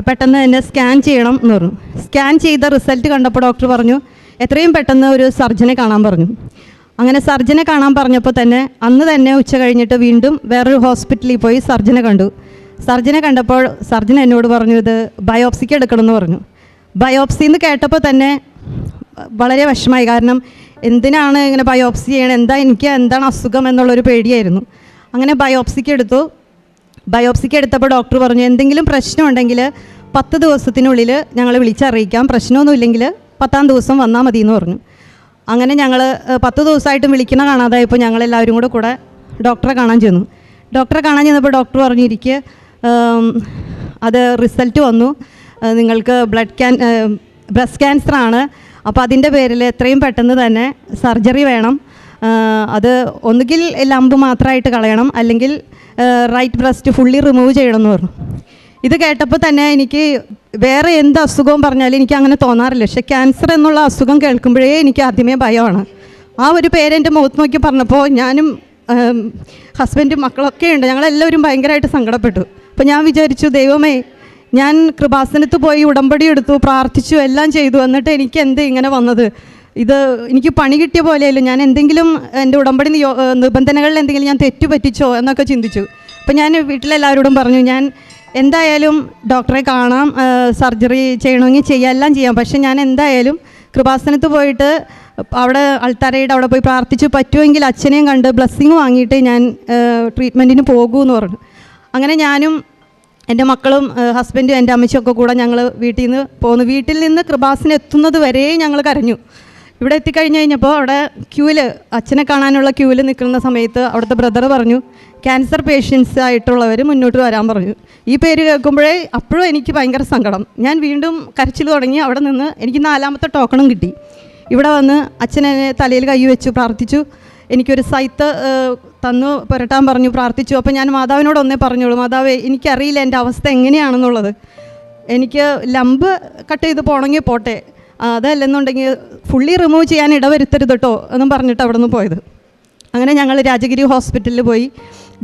പെട്ടെന്ന് എന്നെ സ്കാൻ ചെയ്യണം എന്ന് പറഞ്ഞു. സ്കാൻ ചെയ്ത റിസൾട്ട് കണ്ടപ്പോൾ ഡോക്ടർ പറഞ്ഞു എത്രയും പെട്ടെന്ന് ഒരു സർജനെ കാണാൻ പറഞ്ഞു. അങ്ങനെ സർജനെ കാണാൻ പറഞ്ഞപ്പോൾ തന്നെ അന്ന് തന്നെ ഉച്ച കഴിഞ്ഞിട്ട് വീണ്ടും വേറൊരു ഹോസ്പിറ്റലിൽ പോയി സർജനെ കണ്ടു. സർജനെ കണ്ടപ്പോൾ സർജൻ എന്നോട് പറഞ്ഞു ഇത് ബയോപ്സിക്ക് എടുക്കണമെന്ന് പറഞ്ഞു. ബയോപ്സി എന്ന് കേട്ടപ്പോൾ തന്നെ വളരെ വിഷമമായി. കാരണം എന്തിനാണ് ഇങ്ങനെ ബയോപ്സി ചെയ്യണം, എന്താണ് അസുഖം എന്നുള്ളൊരു പേടിയായിരുന്നു. അങ്ങനെ ബയോപ്സിക്ക് എടുത്തു. ബയോപ്സിക്ക് എടുത്തപ്പോൾ ഡോക്ടർ പറഞ്ഞു എന്തെങ്കിലും പ്രശ്നമുണ്ടെങ്കിൽ 10 ദിവസത്തിനുള്ളിൽ ഞങ്ങൾ വിളിച്ചറിയിക്കാം, പ്രശ്നമൊന്നുമില്ലെങ്കിൽ 10-ാം ദിവസം വന്നാൽ മതി എന്ന് പറഞ്ഞു. അങ്ങനെ ഞങ്ങൾ 10 ദിവസമായിട്ടും വിളിക്കണ കാണാതായപ്പോൾ ഞങ്ങളെല്ലാവരും കൂടെ ഡോക്ടറെ കാണാൻ ചെന്നു. ഡോക്ടറെ കാണാൻ ചെന്നപ്പോൾ ഡോക്ടർ പറഞ്ഞിരിക്കുക അത് റിസൾട്ട് വന്നു, നിങ്ങൾക്ക് ബ്രസ്റ്റ് ക്യാൻസർ ആണ്. അപ്പോൾ അതിൻ്റെ പേരിൽ എത്രയും പെട്ടെന്ന് തന്നെ സർജറി വേണം. അത് ഒന്നുകിൽ ലംബ് മാത്രമായിട്ട് കളയണം, അല്ലെങ്കിൽ റൈറ്റ് ബ്രസ്റ്റ് ഫുള്ളി റിമൂവ് ചെയ്യണമെന്ന് പറഞ്ഞു. ഇത് കേട്ടപ്പോൾ തന്നെ എനിക്ക് വേറെ എന്ത് അസുഖവും പറഞ്ഞാലും എനിക്ക് അങ്ങനെ തോന്നാറില്ല. പക്ഷേ ക്യാൻസർ എന്നുള്ള അസുഖം കേൾക്കുമ്പോഴേ എനിക്ക് ആദ്യമേ ഭയമാണ്. ആ ഒരു പേര് എൻ്റെ മുഖത്ത് നോക്കി പറഞ്ഞപ്പോൾ ഞാനും ഹസ്ബൻഡും മക്കളൊക്കെ ഉണ്ട്, ഞങ്ങളെല്ലാവരും ഭയങ്കരമായിട്ട് സങ്കടപ്പെട്ടു. അപ്പോൾ ഞാൻ വിചാരിച്ചു ദൈവമേ, ഞാൻ കൃപാസനത്ത് പോയി ഉടമ്പടി എടുത്തു, പ്രാർത്ഥിച്ചു, എല്ലാം ചെയ്തു, എന്നിട്ട് എനിക്ക് എന്ത് ഇങ്ങനെ വന്നത്? ഇത് എനിക്ക് പണി കിട്ടിയ പോലെയല്ലോ, ഞാൻ എന്തെങ്കിലും എൻ്റെ ഉടമ്പടി നിബന്ധനകളിൽ എന്തെങ്കിലും ഞാൻ തെറ്റുപറ്റിച്ചോ എന്നൊക്കെ ചിന്തിച്ചു. അപ്പോൾ ഞാൻ വീട്ടിലെല്ലാവരോടും പറഞ്ഞു ഞാൻ എന്തായാലും ഡോക്ടറെ കാണാം, സർജറി ചെയ്യണമെങ്കിൽ ചെയ്യാം, എല്ലാം ചെയ്യാം, പക്ഷേ ഞാൻ എന്തായാലും കൃപാസനത്ത് പോയിട്ട് അവിടെ അൾത്താരയുടെ അവിടെ പോയി പ്രാർത്ഥിച്ചു, പറ്റുമെങ്കിൽ അച്ഛനെയും കണ്ട് ബ്ലെസ്സിങ് വാങ്ങിയിട്ട് ഞാൻ ട്രീറ്റ്മെൻറ്റിന് പോകൂ എന്ന് പറഞ്ഞു. അങ്ങനെ ഞാനും എൻ്റെ മക്കളും ഹസ്ബൻഡും എൻ്റെ അമ്മച്ചിയൊക്കെ കൂടെ ഞങ്ങൾ വീട്ടിൽ നിന്ന് പോന്നു. വീട്ടിൽ നിന്ന് കൃപാസനം എത്തുന്നത് വരെ ഞങ്ങൾ കരഞ്ഞു. ഇവിടെ എത്തിക്കഴിഞ്ഞ് കഴിഞ്ഞപ്പോൾ അവിടെ ക്യൂവിൽ അച്ഛനെ കാണാനുള്ള ക്യൂവിൽ നിൽക്കുന്ന സമയത്ത് അവിടുത്തെ ബ്രദർ പറഞ്ഞു ക്യാൻസർ പേഷ്യൻസ് ആയിട്ടുള്ളവർ മുന്നോട്ട് വരാൻ പറഞ്ഞു. ഈ പേര് കേൾക്കുമ്പോഴേ അപ്പോഴും എനിക്ക് ഭയങ്കര സങ്കടം. ഞാൻ വീണ്ടും കരച്ചിൽ തുടങ്ങി. അവിടെ നിന്ന് എനിക്ക് 4ാമത്തെ ടോക്കണും കിട്ടി. ഇവിടെ വന്ന് അച്ഛനെ തലയിൽ കൈ വെച്ചു പ്രാർത്ഥിച്ചു. എനിക്കൊരു സൈത്ത് തന്നു പുരട്ടാൻ പറഞ്ഞു, പ്രാർത്ഥിച്ചു. അപ്പോൾ ഞാൻ മാതാവിനോട് ഒന്നേ പറഞ്ഞോളൂ, മാതാവേ എനിക്കറിയില്ല എൻ്റെ അവസ്ഥ എങ്ങനെയാണെന്നുള്ളത്, എനിക്ക് ലംബ് കട്ട് ചെയ്ത് പോകണമെങ്കിൽ പോട്ടെ, അതല്ലെന്നുണ്ടെങ്കിൽ ഫുള്ളി റിമൂവ് ചെയ്യാൻ ഇടവരുത്തരുത് കേട്ടോ എന്നും പറഞ്ഞിട്ട് അവിടെ നിന്ന് പോയത്. അങ്ങനെ ഞങ്ങൾ രാജഗിരി ഹോസ്പിറ്റലിൽ പോയി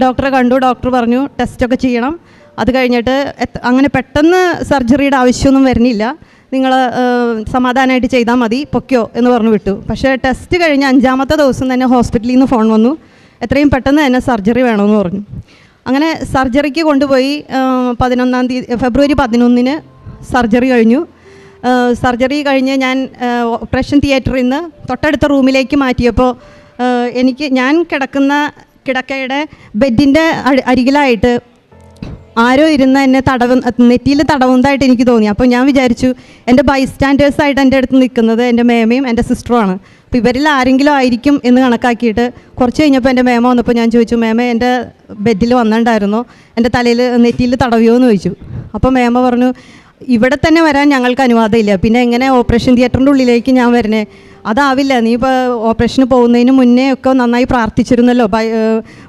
ഡോക്ടറെ കണ്ടു. ഡോക്ടർ പറഞ്ഞു ടെസ്റ്റൊക്കെ ചെയ്യണം, അത് കഴിഞ്ഞിട്ട് അങ്ങനെ പെട്ടെന്ന് സർജറിയുടെ ആവശ്യമൊന്നും വരുന്നില്ല, നിങ്ങൾ സമാധാനമായിട്ട് ചെയ്താൽ മതി, പൊയ്ക്കോ എന്ന് പറഞ്ഞു വിട്ടു. പക്ഷേ ടെസ്റ്റ് കഴിഞ്ഞ് 5ാമത്തെ ദിവസം തന്നെ ഹോസ്പിറ്റലിൽ നിന്ന് ഫോൺ വന്നു, എത്രയും പെട്ടെന്ന് തന്നെ സർജറി വേണമെന്ന് പറഞ്ഞു. അങ്ങനെ സർജറിക്ക് കൊണ്ടുപോയി. 11-ാം തീയതി ഫെബ്രുവരി 11-ന് സർജറി കഴിഞ്ഞു. സർജറി കഴിഞ്ഞ് ഞാൻ ഓപ്പറേഷൻ തിയേറ്ററിൽ നിന്ന് തൊട്ടടുത്ത റൂമിലേക്ക് മാറ്റിയപ്പോൾ ഞാൻ കിടക്കുന്ന കിടക്കയുടെ ബെഡിൻ്റെ അരികിലായിട്ട് ആരോ ഇരുന്ന് എന്നെ നെറ്റിയിൽ തടവുന്നതായിട്ട് എനിക്ക് തോന്നി. അപ്പോൾ ഞാൻ വിചാരിച്ചു എൻ്റെ ബൈസ്റ്റാൻഡേഴ്സായിട്ട് എൻ്റെ അടുത്ത് നിൽക്കുന്നത് എൻ്റെ മേമയും എൻ്റെ സിസ്റ്ററുമാണ്, അപ്പോൾ ഇവരിൽ ആരെങ്കിലും ആയിരിക്കും എന്ന് കണക്കാക്കിയിട്ട് കുറച്ച് കഴിഞ്ഞപ്പോൾ എൻ്റെ മേമ വന്നപ്പോൾ ഞാൻ ചോദിച്ചു, മേമ എൻ്റെ ബെഡിൽ വന്നിട്ടുണ്ടായിരുന്നോ, എൻ്റെ തലയിൽ നെറ്റിയിൽ തടവിയോ എന്ന് ചോദിച്ചു. അപ്പോൾ മേമ പറഞ്ഞു ഇവിടെ തന്നെ വരാൻ ഞങ്ങൾക്ക് അനുവാദമില്ല, പിന്നെ എങ്ങനെ ഓപ്പറേഷൻ തിയേറ്ററിൻ്റെ ഉള്ളിലേക്ക് ഞാൻ വരണേ, അതാവില്ല, നീ ഇപ്പോൾ ഓപ്പറേഷന് പോകുന്നതിന് മുന്നേ ഒക്കെ നന്നായി പ്രാർത്ഥിച്ചിരുന്നല്ലോ,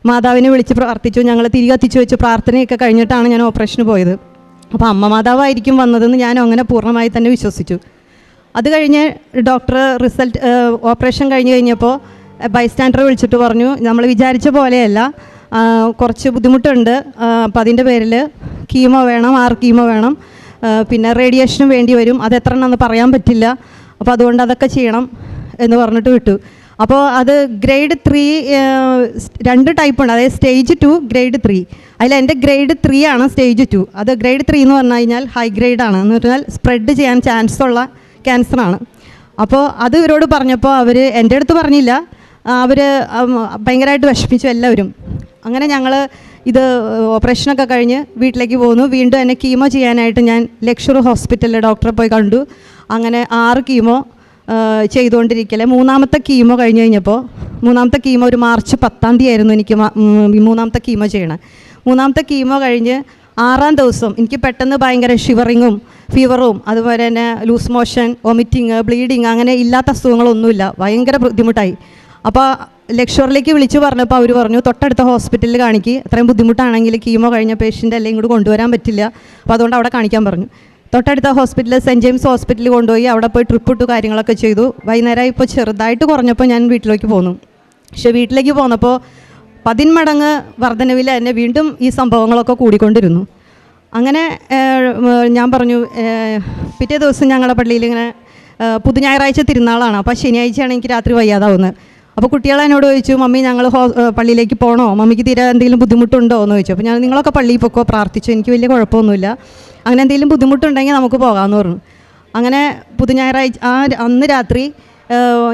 മാതാവിനെ വിളിച്ച് പ്രാർത്ഥിച്ചു, ഞങ്ങൾ തിരികെ എത്തിച്ചു വെച്ച് പ്രാർത്ഥനയൊക്കെ കഴിഞ്ഞിട്ടാണ് ഞാൻ ഓപ്പറേഷന് പോയത്, അപ്പോൾ അമ്മ മാതാവായിരിക്കും വന്നതെന്ന് ഞാൻ അങ്ങനെ പൂർണ്ണമായി തന്നെ വിശ്വസിച്ചു. അത് കഴിഞ്ഞ് ഡോക്ടർ ഓപ്പറേഷൻ കഴിഞ്ഞപ്പോൾ ബൈസ്റ്റാൻഡറെ വിളിച്ചിട്ട് പറഞ്ഞു നമ്മൾ വിചാരിച്ച പോലെയല്ല, കുറച്ച് ബുദ്ധിമുട്ടുണ്ട്, അപ്പോൾ അതിൻ്റെ പേരിൽ കീമോ വേണം, 6 കീമോ വേണം, പിന്നെ റേഡിയേഷനും വേണ്ടി വരും, അത് എത്ര എണ്ണമെന്ന് പറയാൻ പറ്റില്ല, അപ്പോൾ അതുകൊണ്ട് അതൊക്കെ ചെയ്യണം എന്ന് പറഞ്ഞിട്ട് വിട്ടു. അപ്പോൾ അത് ഗ്രേഡ് 3 2 ടൈപ്പുണ്ട്, അതായത് സ്റ്റേജ് 2 ഗ്രേഡ് 3. അതിൽ എൻ്റെ ഗ്രേഡ് 3 ആണ് സ്റ്റേജ് 2. അത് ഗ്രേഡ് 3 എന്ന് പറഞ്ഞു കഴിഞ്ഞാൽ ഹൈ ഗ്രേഡാണ്, എന്ന് പറഞ്ഞാൽ സ്പ്രെഡ് ചെയ്യാൻ ചാൻസ് ഉള്ള ക്യാൻസറാണ്. അപ്പോൾ അത് ഇവരോട് പറഞ്ഞപ്പോൾ അവർ എൻ്റെ അടുത്ത് പറഞ്ഞില്ല, അവർ ഭയങ്കരമായിട്ട് വിഷമിച്ചു എല്ലാവരും. അങ്ങനെ ഞങ്ങൾ ഇത് ഓപ്പറേഷനൊക്കെ കഴിഞ്ഞ് വീട്ടിലേക്ക് പോന്നു. വീണ്ടും എന്നെ കീമോ ചെയ്യാനായിട്ട് ഞാൻ ലക്ഷൂർ ഹോസ്പിറ്റലിൽ ഡോക്ടറെ പോയി കണ്ടു. അങ്ങനെ 6 കീമോ ചെയ്തുകൊണ്ടിരിക്കലെ 3ാമത്തെ കീമോ കഴിഞ്ഞപ്പോൾ 3ാമത്തെ കീമോ ഒരു മാർച്ച് 10-ാം തീയതി ആയിരുന്നു എനിക്ക് 3ാമത്തെ കീമോ ചെയ്യണം. 3ാമത്തെ കീമോ കഴിഞ്ഞ് 6-ാം ദിവസം എനിക്ക് പെട്ടെന്ന് ഭയങ്കര ഷിവറിങ്ങും ഫീവറും അതുപോലെ തന്നെ ലൂസ് മോഷൻ, വൊമിറ്റിങ്, ബ്ലീഡിങ്, അങ്ങനെ ഇല്ലാത്ത അസുഖങ്ങളൊന്നുമില്ല, ഭയങ്കര ബുദ്ധിമുട്ടായി. അപ്പോൾ ലക്ഷറിലേക്ക് വിളിച്ച് പറഞ്ഞപ്പോൾ അവർ പറഞ്ഞു തൊട്ടടുത്ത ഹോസ്പിറ്റലിൽ കാണിക്കുക, അത്രയും ബുദ്ധിമുട്ടാണെങ്കിൽ കീമോ കഴിഞ്ഞ പേഷ്യൻ്റ് എല്ലാം ഇങ്ങോട്ട് കൊണ്ടുവരാൻ പറ്റില്ല, അപ്പോൾ അതുകൊണ്ട് അവിടെ കാണിക്കാൻ പറഞ്ഞു. തൊട്ടടുത്ത ഹോസ്പിറ്റലിൽ സെൻറ്റ് ജെയിംസ് ഹോസ്പിറ്റലിൽ കൊണ്ടുപോയി അവിടെ പോയി ട്രിപ്പ് ഇട്ടു, കാര്യങ്ങളൊക്കെ ചെയ്തു. വൈകുന്നേരം ഇപ്പോൾ ചെറുതായിട്ട് കുറഞ്ഞപ്പോൾ ഞാൻ വീട്ടിലേക്ക് പോന്നു. പക്ഷേ വീട്ടിലേക്ക് പോന്നപ്പോൾ 10 മടങ്ങ് വർധനവിൽ തന്നെ വീണ്ടും ഈ സംഭവങ്ങളൊക്കെ കൂടിക്കൊണ്ടിരുന്നു. അങ്ങനെ ഞാൻ പറഞ്ഞു, പിറ്റേ ദിവസം ഞങ്ങളുടെ പള്ളിയിൽ ഇങ്ങനെ പുതുഞായറാഴ്ച തിരുനാളാണ്, അപ്പോൾ ശനിയാഴ്ചയാണ് എനിക്ക് രാത്രി വയ്യാതാവുന്നത്. അപ്പോൾ കുട്ടികൾ എന്നോട് ചോദിച്ചു, മമ്മി ഞങ്ങൾ പള്ളിയിലേക്ക് പോകണോ, മമ്മിക്ക് തീരെ എന്തെങ്കിലും ബുദ്ധിമുട്ടുണ്ടോ എന്ന് ചോദിച്ചു. അപ്പോൾ ഞാൻ നിങ്ങളൊക്കെ പള്ളിയിൽ പൊക്കോ, പ്രാർത്ഥിച്ചു, എനിക്ക് വലിയ കുഴപ്പമൊന്നുമില്ല, അങ്ങനെ എന്തെങ്കിലും ബുദ്ധിമുട്ടുണ്ടെങ്കിൽ നമുക്ക് പോകാമെന്ന് പറഞ്ഞു. അങ്ങനെ പുതുഞായറാഴ്ച അന്ന് രാത്രി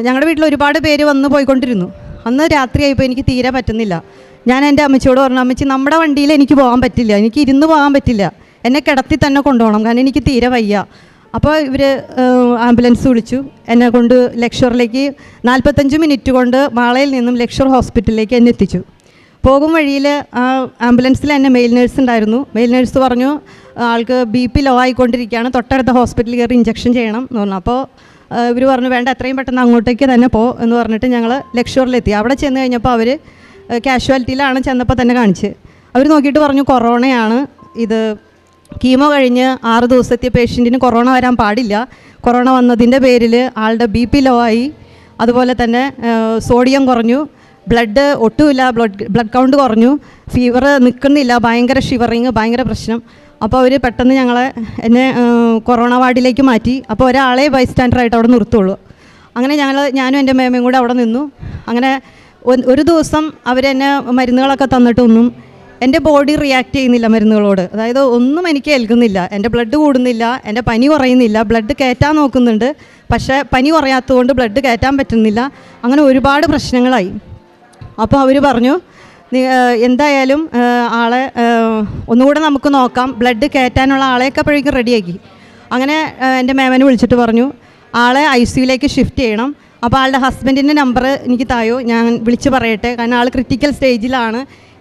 ഞങ്ങളുടെ വീട്ടിൽ ഒരുപാട് പേര് വന്ന് പോയിക്കൊണ്ടിരുന്നു. അന്ന് രാത്രിയായപ്പോൾ എനിക്ക് തീരെ പറ്റുന്നില്ല. ഞാൻ എൻ്റെ അമ്മച്ചിയോട് പറഞ്ഞു, അമ്മച്ചി നമ്മുടെ വണ്ടിയിൽ എനിക്ക് പോകാൻ പറ്റില്ല, എനിക്ക് ഇരുന്ന് പോകാൻ പറ്റില്ല, എന്നെ കിടത്തി തന്നെ കൊണ്ടുപോകണം, കാരണം എനിക്ക് തീരെ വയ്യ. അപ്പോൾ ഇവർ ആംബുലൻസ് വിളിച്ചു, എന്നെ കൊണ്ട് ലക്ഷറിലേക്ക് 45 മിനിറ്റ് കൊണ്ട് മാളയിൽ നിന്നും ലക്ഷർ ഹോസ്പിറ്റലിലേക്ക് എന്നെ എത്തിച്ചു. പോകും വഴിയിൽ ആ ആംബുലൻസിൽ എന്നെ മെയിൽ നേഴ്സ് ഉണ്ടായിരുന്നു. മെയിൽ നേഴ്സ് പറഞ്ഞു ആൾക്ക് BP ലോ ആയിക്കൊണ്ടിരിക്കുകയാണ്, തൊട്ടടുത്ത ഹോസ്പിറ്റലിൽ കയറി ഇഞ്ചക്ഷൻ ചെയ്യണം എന്ന് പറഞ്ഞു. അപ്പോൾ ഇവർ പറഞ്ഞു വേണ്ട, എത്രയും പെട്ടെന്ന് അങ്ങോട്ടേക്ക് തന്നെ എന്ന് പറഞ്ഞിട്ട് ഞങ്ങൾ ലക്ഷറിലെത്തി. അവിടെ ചെന്ന് കഴിഞ്ഞപ്പോൾ അവർ കാഷ്വാലിറ്റിയിലാണ് ചെന്നപ്പോൾ തന്നെ കാണിച്ച്. അവർ നോക്കിയിട്ട് പറഞ്ഞു കൊറോണയാണ് ഇത്, കീമോ കഴിഞ്ഞ് 6 ദിവസത്തെ പേഷ്യൻറ്റിന് കൊറോണ വരാൻ പാടില്ല, കൊറോണ വന്നതിൻ്റെ പേരിൽ ആളുടെ BP ലോ ആയി, അതുപോലെ തന്നെ സോഡിയം കുറഞ്ഞു, ബ്ലഡ് ഒട്ടുമില്ല, ബ്ലഡ് കൗണ്ട് കുറഞ്ഞു, ഫീവർ നിൽക്കുന്നില്ല, ഭയങ്കര ഷിവറിങ്, ഭയങ്കര പ്രശ്നം. അപ്പോൾ അവർ പെട്ടെന്ന് എന്നെ കൊറോണ വാർഡിലേക്ക് മാറ്റി. അപ്പോൾ ഒരാളെ ബൈസ്റ്റാൻഡറായിട്ട് അവിടെ നിർത്തുള്ളൂ. അങ്ങനെ ഞാനും എൻ്റെ മേമയും കൂടെ അവിടെ നിന്നു. അങ്ങനെ ഒരു ദിവസം അവരെന്നെ മരുന്നുകളൊക്കെ തന്നിട്ടൊന്നും എൻ്റെ ബോഡി റിയാക്ട് ചെയ്യുന്നില്ല മരുന്നുകളോട്. അതായത് ഒന്നും എനിക്ക് ഏൽക്കുന്നില്ല, എൻ്റെ ബ്ലഡ് കൂടുന്നില്ല, എൻ്റെ പനി കുറയുന്നില്ല, ബ്ലഡ് കയറ്റാൻ നോക്കുന്നുണ്ട്, പക്ഷേ പനി കുറയാത്തതുകൊണ്ട് ബ്ലഡ് കയറ്റാൻ പറ്റുന്നില്ല. അങ്ങനെ ഒരുപാട് പ്രശ്നങ്ങളായി. അപ്പോൾ അവർ പറഞ്ഞു എന്തായാലും ആളെ ഒന്നുകൂടെ നമുക്ക് നോക്കാം, ബ്ലഡ് കയറ്റാനുള്ള ആളെയൊക്കെ അപ്പോഴേക്കും റെഡിയാക്കി. അങ്ങനെ എൻ്റെ മേമനെ വിളിച്ചിട്ട് പറഞ്ഞു ആളെ ICUലേക്ക് ഷിഫ്റ്റ് ചെയ്യണം. അപ്പോൾ ആളുടെ ഹസ്ബൻഡിൻ്റെ നമ്പർ എനിക്ക് തായോ, ഞാൻ വിളിച്ച് പറയട്ടെ, കാരണം ആൾ ക്രിട്ടിക്കൽ സ്റ്റേജിലാണ്,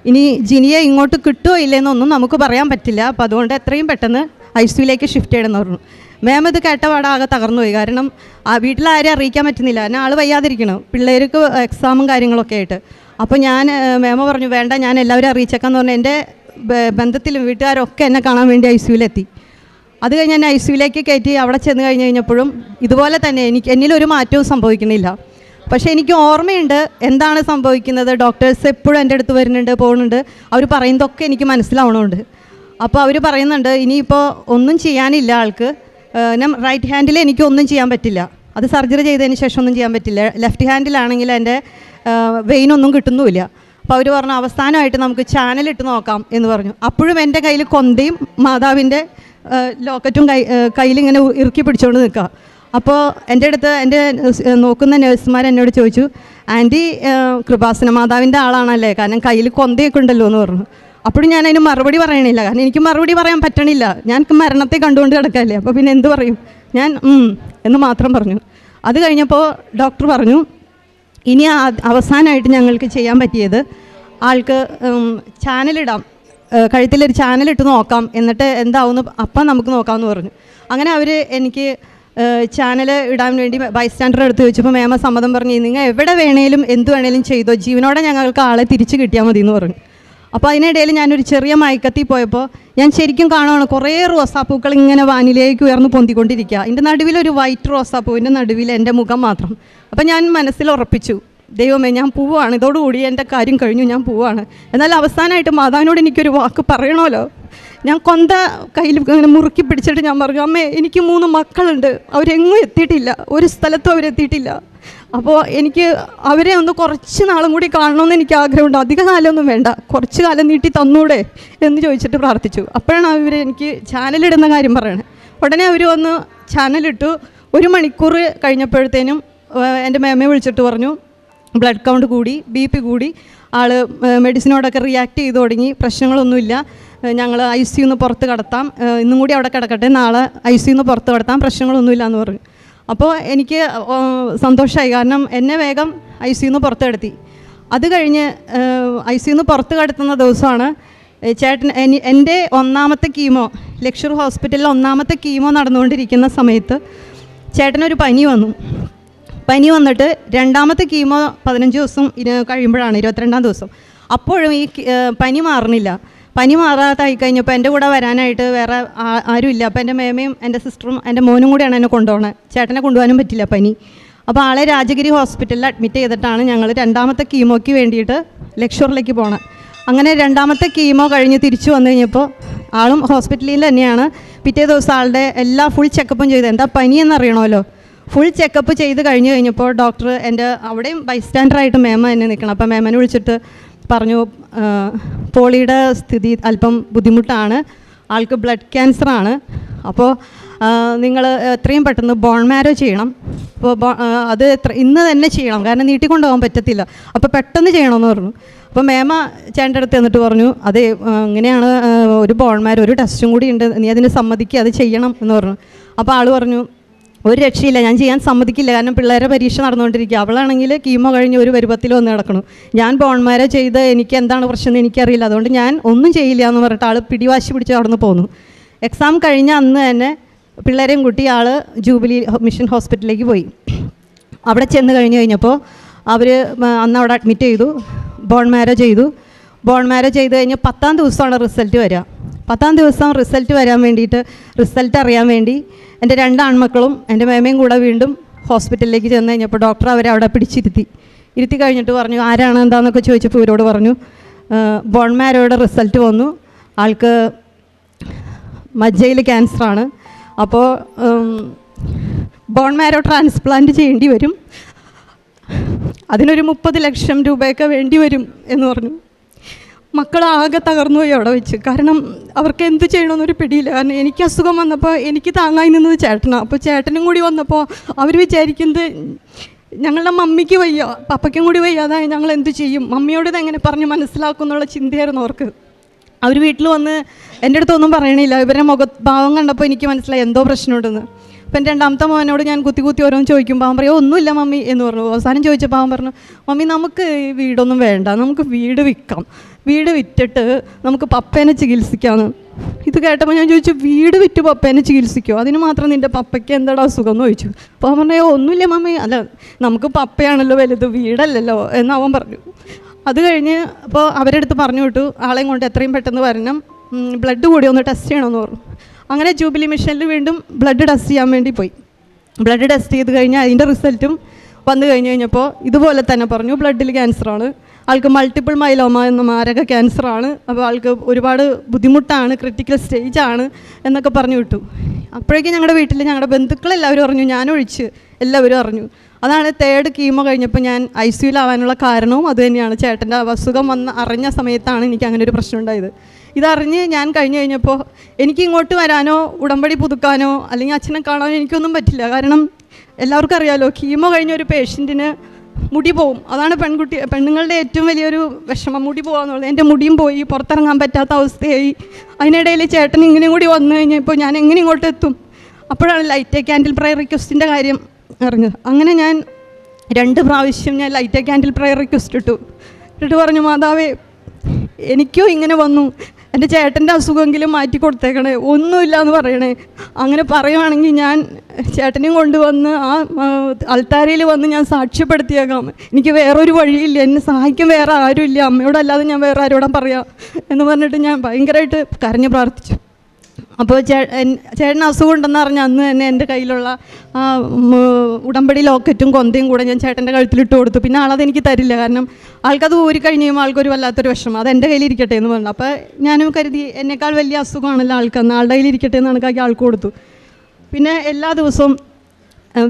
ഇനി ജിനിയെ ഇങ്ങോട്ട് കിട്ടുമോ ഇല്ലെന്നൊന്നും നമുക്ക് പറയാൻ പറ്റില്ല, അപ്പോൾ അതുകൊണ്ട് എത്രയും പെട്ടെന്ന് ICUലേക്ക് ഷിഫ്റ്റ് ചെയ്യണമെന്ന് പറഞ്ഞു. മാം ഇത് കേട്ട പാടാകെ തകർന്നുപോയി, കാരണം ആ വീട്ടിലാരും അറിയിക്കാൻ പറ്റുന്നില്ല, കാരണം ആൾ വയ്യാതിരിക്കണം, പിള്ളേർക്ക് എക്സാമും കാര്യങ്ങളൊക്കെ ആയിട്ട്. അപ്പോൾ ഞാൻ മേമ പറഞ്ഞു വേണ്ട, ഞാൻ എല്ലാവരും അറിയിച്ചേക്കാന്ന് പറഞ്ഞു. എൻ്റെ ബന്ധത്തിലും വീട്ടുകാരൊക്കെ എന്നെ കാണാൻ വേണ്ടി ICUലെത്തി. അത് കഴിഞ്ഞ് എന്നെ ICUലേക്ക് കയറ്റി. അവിടെ ചെന്ന് കഴിഞ്ഞപ്പോഴും ഇതുപോലെ തന്നെ എന്നിലൊരു മാറ്റവും സംഭവിക്കുന്നില്ല. പക്ഷേ എനിക്ക് ഓർമ്മയുണ്ട് എന്താണ് സംഭവിക്കുന്നത്. ഡോക്ടേഴ്സ് എപ്പോഴും എൻ്റെ അടുത്ത് വരുന്നുണ്ട്, പോകുന്നുണ്ട്, അവർ പറയുന്നതൊക്കെ എനിക്ക് മനസ്സിലാവണമുണ്ട്. അപ്പോൾ അവർ പറയുന്നുണ്ട് ഇനിയിപ്പോൾ ഒന്നും ചെയ്യാനില്ല ആൾക്ക്, റൈറ്റ് ഹാൻഡിൽ എനിക്കൊന്നും ചെയ്യാൻ പറ്റില്ല, അത് സർജറി ചെയ്തതിന് ശേഷം ഒന്നും ചെയ്യാൻ പറ്റില്ല, ലെഫ്റ്റ് ഹാൻഡിലാണെങ്കിൽ എൻ്റെ വെയിനൊന്നും കിട്ടുന്നുമില്ല. അപ്പോൾ അവർ പറഞ്ഞു അവസാനമായിട്ട് നമുക്ക് ചാനലിട്ട് നോക്കാം എന്ന് പറഞ്ഞു. അപ്പോഴും എൻ്റെ കയ്യിൽ കൊന്തയും മാതാവിൻ്റെ ലോക്കറ്റും കയ്യിലിങ്ങനെ ഇറുക്കി പിടിച്ചുകൊണ്ട് നിൽക്കുക. അപ്പോൾ എൻ്റെ അടുത്ത് എൻ്റെ നോക്കുന്ന നഴ്സുമാർ എന്നോട് ചോദിച്ചു ആൻറ്റി കൃപാസന മാതാവിൻ്റെ ആളാണല്ലേ, കാരണം കയ്യിൽ കൊന്തയൊക്കെ ഉണ്ടല്ലോ എന്ന് പറഞ്ഞു. അപ്പോഴും ഞാൻ അതിന് മറുപടി പറയണില്ല, കാരണം എനിക്ക് മറുപടി പറയാൻ പറ്റണില്ല, ഞാൻ മരണത്തെ കണ്ടുകൊണ്ട് കിടക്കല്ലേ, അപ്പോൾ പിന്നെ എന്ത് പറയും, ഞാൻ എന്ന് മാത്രം പറഞ്ഞു. അത് കഴിഞ്ഞപ്പോൾ ഡോക്ടർ പറഞ്ഞു ഇനി അവസാനമായിട്ട് ഞങ്ങൾക്ക് ചെയ്യാൻ പറ്റിയത് ആൾക്ക് ചാനലിടാം, കഴുത്തിലൊരു ചാനലിട്ട് നോക്കാം, എന്നിട്ട് എന്താവുമെന്ന് അപ്പം നമുക്ക് നോക്കാമെന്ന് പറഞ്ഞു. അങ്ങനെ അവർ എനിക്ക് ചാനൽ ഇടാൻ വേണ്ടി ബൈസ്റ്റാൻഡർ എടുത്ത് വെച്ചപ്പോൾ മേമ സമ്മതം പറഞ്ഞു നിങ്ങൾ എവിടെ വേണേലും എന്ത് വേണേലും ചെയ്തോ, ജീവനോടെ ഞങ്ങൾക്ക് ആളെ തിരിച്ച് കിട്ടിയാൽ മതി എന്ന് പറഞ്ഞു. അപ്പോൾ അതിനിടയിൽ ഞാനൊരു ചെറിയ മയക്കത്തിൽ പോയപ്പോൾ ഞാൻ ശരിക്കും കാണുകയാണ് കുറേ റോസാപ്പൂക്കൾ ഇങ്ങനെ വാനിലേക്ക് ഉയർന്ന് പൊന്തിക്കൊണ്ടിരിക്കുക. അതിൻ്റെ നടുവിലൊരു വൈറ്റ് റോസാപ്പൂവിൻ്റെ നടുവിൽ എൻ്റെ മുഖം മാത്രം. അപ്പോൾ ഞാൻ മനസ്സിൽ ഉറപ്പിച്ചു ദൈവമേ ഞാൻ പോവുകയാണ്, ഇതോടുകൂടി എൻ്റെ കാര്യം കഴിഞ്ഞു, ഞാൻ പോവുകയാണ്. എന്നാൽ അവസാനമായിട്ട് മാതാവിനോട് എനിക്കൊരു വാക്ക് പറയണമല്ലോ. ഞാൻ കൊന്ത കയ്യിൽ ഇങ്ങനെ മുറുക്കി പിടിച്ചിട്ട് ഞാൻ പറഞ്ഞു അമ്മേ എനിക്ക് 3 മക്കളുണ്ട്, അവരെങ്ങും എത്തിയിട്ടില്ല, ഒരു സ്ഥലത്തും അവരെത്തിയിട്ടില്ല, അപ്പോൾ എനിക്ക് അവരെ ഒന്ന് കുറച്ച് നാളും കൂടി കാണണമെന്ന് എനിക്ക് ആഗ്രഹമുണ്ട്, അധിക കാലമൊന്നും വേണ്ട, കുറച്ച് കാലം നീട്ടി തന്നൂടെ എന്ന് ചോദിച്ചിട്ട് പ്രാർത്ഥിച്ചു. അപ്പോഴാണ് അവർ എനിക്ക് ചാനലിടുന്ന കാര്യം പറയണത്. ഉടനെ അവർ വന്ന് ചാനലിട്ടു. 1 മണിക്കൂർ കഴിഞ്ഞപ്പോഴത്തേനും എൻ്റെ മേമയെ വിളിച്ചിട്ട് പറഞ്ഞു ബ്ലഡ് കൗണ്ട് കൂടി, BP കൂടി, ആൾ മെഡിസിനോടൊക്കെ റിയാക്ട് ചെയ്ത് തുടങ്ങി, പ്രശ്നങ്ങളൊന്നുമില്ല, ഞങ്ങൾ ICUന്ന് പുറത്ത് കടത്താം, ഇന്നും കൂടി അവിടെ കിടക്കട്ടെ, നാളെ ICUന്ന് പുറത്ത് കടത്താം, പ്രശ്നങ്ങളൊന്നുമില്ല എന്ന് പറഞ്ഞു. അപ്പോൾ എനിക്ക് സന്തോഷമായി, കാരണം എന്നെ വേഗം ICUന്ന് പുറത്ത് കടത്തി. അത് കഴിഞ്ഞ് ICUന്ന് പുറത്ത് കടത്തുന്ന ദിവസമാണ് ചേട്ടൻ എൻ്റെ 1ാമത്തെ കീമോ, ലക്ഷർ ഹോസ്പിറ്റലിൽ 1ാമത്തെ കീമോ നടന്നുകൊണ്ടിരിക്കുന്ന സമയത്ത് ചേട്ടനൊരു പനി വന്നു. പനി വന്നിട്ട് രണ്ടാമത്തെ കീമോ 15 ദിവസം കഴിയുമ്പോഴാണ്, 22-ാം ദിവസം. അപ്പോഴും ഈ പനി മാറണില്ല. പനി മാറാതായി കഴിഞ്ഞപ്പോൾ എൻ്റെ കൂടെ വരാനായിട്ട് വേറെ ആരുമില്ല. അപ്പോൾ എൻ്റെ മേമയും എൻ്റെ സിസ്റ്ററും എൻ്റെ മോനും കൂടെയാണ് എന്നെ കൊണ്ടുപോകണത്. ചേട്ടനെ കൊണ്ടുപോകാനും പറ്റില്ല പനി. അപ്പോൾ ആളെ രാജഗിരി ഹോസ്പിറ്റലിൽ അഡ്മിറ്റ് ചെയ്തിട്ടാണ് ഞങ്ങൾ രണ്ടാമത്തെ കീമോയ്ക്ക് വേണ്ടിയിട്ട് ലക്ഷൂറിലേക്ക് പോകണം. അങ്ങനെ രണ്ടാമത്തെ കീമോ കഴിഞ്ഞ് തിരിച്ചു വന്നു കഴിഞ്ഞപ്പോൾ ആളും ഹോസ്പിറ്റലിൽ തന്നെയാണ്. പിറ്റേ ദിവസം ആളുടെ എല്ലാ ഫുൾ ചെക്കപ്പും ചെയ്ത്, എന്താ പനി എന്നറിയണമല്ലോ. ഫുൾ ചെക്കപ്പ് ചെയ്ത് കഴിഞ്ഞപ്പോൾ ഡോക്ടർ എൻ്റെ അവിടെയും ബൈസ്റ്റാൻഡറായിട്ട് മേമ എന്നെ നിൽക്കണം. അപ്പോൾ മേമനെ വിളിച്ചിട്ട് പറഞ്ഞു, പോളിയുടെ സ്ഥിതി അല്പം ബുദ്ധിമുട്ടാണ്, ആൾക്ക് ബ്ലഡ് ക്യാൻസറാണ്. അപ്പോൾ നിങ്ങൾ എത്രയും പെട്ടെന്ന് ബോൺ മാരോ ചെയ്യണം. അപ്പോൾ അത് ഇന്ന് തന്നെ ചെയ്യണം, കാരണം നീട്ടിക്കൊണ്ടുപോകാൻ പറ്റത്തില്ല. അപ്പോൾ പെട്ടെന്ന് ചെയ്യണമെന്ന് പറഞ്ഞു. അപ്പോൾ മേമ ചേട്ടൻ്റെ അടുത്ത് എന്നിട്ട് പറഞ്ഞു, അതെ ഇങ്ങനെയാണ്, ഒരു ബോൺ മാരോ ഒരു ടെസ്റ്റും കൂടി ഉണ്ട്, നീ അതിന് സമ്മതിക്കുക, അത് ചെയ്യണം എന്ന് പറഞ്ഞു. അപ്പോൾ ആൾ പറഞ്ഞു, ഒരു രക്ഷയില്ല, ഞാൻ ചെയ്യാൻ സമ്മതിക്കില്ല, കാരണം പിള്ളേരെ പരീക്ഷ നടന്നുകൊണ്ടിരിക്കുക. അവളാണെങ്കിൽ കീമോ കഴിഞ്ഞ് ഒരു പരുവത്തിൽ വന്ന് കിടക്കണം. ഞാൻ ബോൺമാരെ ചെയ്ത് എനിക്ക് എന്താണ് പ്രശ്നം എന്ന് എനിക്കറിയില്ല, അതുകൊണ്ട് ഞാൻ ഒന്നും ചെയ്യില്ല എന്ന് പറഞ്ഞിട്ട് ആൾ പിടിവാശി പിടിച്ച് അവിടെ നിന്ന് പോന്നു. എക്സാം കഴിഞ്ഞ അന്ന് തന്നെ പിള്ളേരെയും കൂട്ടി ആൾ ജൂബിലി മിഷൻ ഹോസ്പിറ്റലിലേക്ക് പോയി. അവിടെ ചെന്ന് കഴിഞ്ഞപ്പോൾ അവർ അന്ന് അവിടെ അഡ്മിറ്റ് ചെയ്തു, ബോൺ മാരോ ചെയ്തു. ബോൺ മാരോ ചെയ്ത് കഴിഞ്ഞ് 10-ാം ദിവസമാണ് റിസൾട്ട് വരിക. 10-ാം ദിവസം റിസൾട്ട് വരാൻ വേണ്ടിയിട്ട്, റിസൾട്ട് അറിയാൻ വേണ്ടി എൻ്റെ 2 ആൺമക്കളും എൻ്റെ മേമയും കൂടെ വീണ്ടും ഹോസ്പിറ്റലിലേക്ക് ചെന്ന് കഴിഞ്ഞപ്പോൾ ഡോക്ടർ അവരെ അവിടെ ഇരുത്തി കഴിഞ്ഞിട്ട് പറഞ്ഞു, ആരാണ് എന്താണെന്നൊക്കെ ചോദിച്ചപ്പോൾ ഇവരോട് പറഞ്ഞു, ബോൺ മാരോയുടെ റിസൾട്ട് വന്നു, ആൾക്ക് മജ്ജയിൽ ക്യാൻസറാണ്, അപ്പോൾ ബോൺ മാരോ ട്രാൻസ്പ്ലാന്റ് ചെയ്യേണ്ടി വരും, അതിനൊരു 30 ലക്ഷം രൂപയൊക്കെ വേണ്ടി വരും എന്ന് പറഞ്ഞു. മക്കളാകെ തകർന്നു പോയി അവിടെ വെച്ച്. കാരണം അവർക്ക് എന്ത് ചെയ്യണമെന്നൊരു പിടിയില്ല. കാരണം എനിക്ക് അസുഖം വന്നപ്പോൾ എനിക്ക് താങ്ങായി നിന്നത് ചേട്ടനാണ്. അപ്പോൾ ചേട്ടനും കൂടി വന്നപ്പോൾ അവർ വിചാരിക്കുന്നത് ഞങ്ങളുടെ മമ്മിക്ക് വയ്യ, പപ്പയ്ക്കും കൂടി വയ്യാതായി ഞങ്ങൾ എന്ത് ചെയ്യും, മമ്മിയോട് ഇതെങ്ങനെ പറഞ്ഞ് മനസ്സിലാക്കും എന്നുള്ള ചിന്തയായിരുന്നു അവർക്ക്. അവർ വീട്ടിൽ വന്ന് എൻ്റെ അടുത്തൊന്നും പറയണില്ല. ഇവരുടെ മുഖഭാവം കണ്ടപ്പോൾ എനിക്ക് മനസ്സിലായി എന്തോ പ്രശ്നമുണ്ടെന്ന്. അപ്പം എൻ്റെ 2ാമത്തെ മോനോട് ഞാൻ കുത്തി ഓരോന്ന് ചോദിക്കുമ്പോൾ അവൻ പറയും, ഒന്നുമില്ല മമ്മി എന്ന് പറഞ്ഞു. അവസാനം ചോദിച്ചപ്പോൾ അവൻ പറഞ്ഞു, മമ്മി നമുക്ക് ഈ വീടൊന്നും വേണ്ട, നമുക്ക് വീട് വിൽക്കാം, വീട് വിറ്റിട്ട് നമുക്ക് പപ്പേനെ ചികിത്സിക്കാമെന്ന്. ഇത് കേട്ടപ്പോൾ ഞാൻ ചോദിച്ചു, വീട് വിറ്റ് പപ്പേനെ ചികിത്സിക്കുമോ, അതിന് മാത്രം നിൻ്റെ പപ്പയ്ക്ക് എന്താടാ അസുഖം എന്ന് ചോദിച്ചു. അപ്പോൾ അവൻ പറഞ്ഞു, ഒന്നുമില്ല മമ്മി, അല്ല നമുക്ക് പപ്പയാണല്ലോ വലുത്, വീടല്ലല്ലോ എന്ന് അവൻ പറഞ്ഞു. അത് കഴിഞ്ഞ് അപ്പോൾ അവരുടെ അടുത്ത് പറഞ്ഞു വിട്ടു, ആളെയും കൊണ്ട് എത്രയും പെട്ടെന്ന് വരണം, ബ്ലഡ് കൂടി ഒന്ന് ടെസ്റ്റ് ചെയ്യണമെന്ന് പറഞ്ഞു. അങ്ങനെ ജൂബിലി മിഷനിൽ വീണ്ടും ബ്ലഡ് ടെസ്റ്റ് ചെയ്യാൻ വേണ്ടി പോയി. ബ്ലഡ് ടെസ്റ്റ് ചെയ്ത് കഴിഞ്ഞാൽ അതിൻ്റെ റിസൾട്ടും വന്നു കഴിഞ്ഞപ്പോൾ ഇതുപോലെ തന്നെ പറഞ്ഞു, ബ്ലഡിൽ ക്യാൻസറാണ്, ആൾക്ക് മൾട്ടിപ്പിൾ മൈലോമ എന്ന മാരക ക്യാൻസറാണ്, അപ്പോൾ ആൾക്ക് ഒരുപാട് ബുദ്ധിമുട്ടാണ്, ക്രിട്ടിക്കൽ സ്റ്റേജാണ് എന്നൊക്കെ പറഞ്ഞു വിട്ടു. അപ്പോഴേക്കും ഞങ്ങളുടെ വീട്ടിൽ ഞങ്ങളുടെ ബന്ധുക്കളെല്ലാവരും അറിഞ്ഞു, ഞാനൊഴിച്ച് എല്ലാവരും അറിഞ്ഞു. അതാണ് 3rd കീമോ കഴിഞ്ഞപ്പോൾ ഞാൻ ICUലാവാനുള്ള കാരണവും അതുതന്നെയാണ്. ചേട്ടൻ്റെ അസുഖം അറിഞ്ഞ സമയത്താണ് എനിക്ക് അങ്ങനെ ഒരു പ്രശ്നം ഉണ്ടായത്. ഇതറിഞ്ഞ് ഞാൻ കഴിഞ്ഞപ്പോൾ എനിക്ക് ഇങ്ങോട്ട് വരാനോ ഉടമ്പടി പുതുക്കാനോ അല്ലെങ്കിൽ അച്ഛനെ കാണാനോ എനിക്കൊന്നും പറ്റില്ല. കാരണം എല്ലാവർക്കും അറിയാമല്ലോ, കീമോ കഴിഞ്ഞ ഒരു പേഷ്യൻറ്റിന് മുടി പോവും. അതാണ് പെണ്ണുങ്ങളുടെ ഏറ്റവും വലിയൊരു വിഷമം, മുടി പോകാന്നുള്ളത്. എൻ്റെ മുടിയും പോയി, പുറത്തിറങ്ങാൻ പറ്റാത്ത അവസ്ഥയായി. അതിനിടയിൽ ചേട്ടൻ ഇങ്ങനെയും കൂടി വന്നു കഴിഞ്ഞപ്പോൾ ഞാൻ എങ്ങനെ ഇങ്ങോട്ട് എത്തും? അപ്പോഴാണ് ലൈറ്റ് ക്യാൻഡിൽ പ്രയർ റിക്വസ്റ്റിൻ്റെ കാര്യം അറിഞ്ഞത്. അങ്ങനെ ഞാൻ 2 പ്രാവശ്യം ഞാൻ ലൈറ്റ് ക്യാൻഡിൽ പ്രയർ റിക്വസ്റ്റ് ഇട്ടിട്ട് പറഞ്ഞു, മാതാവേ എനിക്കോ ഇങ്ങനെ വന്നു, എൻ്റെ ചേട്ടൻ്റെ അസുഖമെങ്കിലും മാറ്റി കൊടുത്തേക്കണേ, ഒന്നുമില്ല എന്ന് പറയണേ. അങ്ങനെ പറയുവാണെങ്കിൽ ഞാൻ ചേട്ടനെയും കൊണ്ടുവന്ന് ആ അൾത്താരയിൽ വന്ന് ഞാൻ സാക്ഷ്യപ്പെടുത്തിയേക്കാം. എനിക്ക് വേറൊരു വഴിയില്ല, എന്നെ സഹായിക്കാൻ വേറെ ആരുമില്ല, അമ്മയോടല്ലാതെ ഞാൻ വേറെ ആരോടും പറയാം എന്ന് പറഞ്ഞിട്ട് ഞാൻ ഭയങ്കരമായിട്ട് കരഞ്ഞു പ്രാർത്ഥിച്ചു. അപ്പോൾ ചേട്ടന് അസുഖം ഉണ്ടെന്ന് പറഞ്ഞാൽ അന്ന് തന്നെ എൻ്റെ കയ്യിലുള്ള ആ ഉടമ്പടി ലോക്കറ്റും കൊന്തയും കൂടെ ഞാൻ ചേട്ടൻ്റെ കഴുത്തിലിട്ട് കൊടുത്തു. പിന്നെ ആളതെനിക്ക് തരില്ല, കാരണം ആൾക്കത് ഊരിക്കഴിഞ്ഞ് കഴിയുമ്പോൾ ആൾക്കൊരു വല്ലാത്തൊരു വിഷമം, അത് എൻ്റെ കയ്യിലിരിക്കട്ടെ എന്ന് പറഞ്ഞു. അപ്പോൾ ഞാനും കരുതി എന്നേക്കാൾ വലിയ അസുഖമാണല്ലോ ആൾക്കെന്ന്, ആളുടെ കയ്യിലിരിക്കട്ടെ എന്ന് കണക്കാക്കി ആൾക്ക് കൊടുത്തു. പിന്നെ എല്ലാ ദിവസവും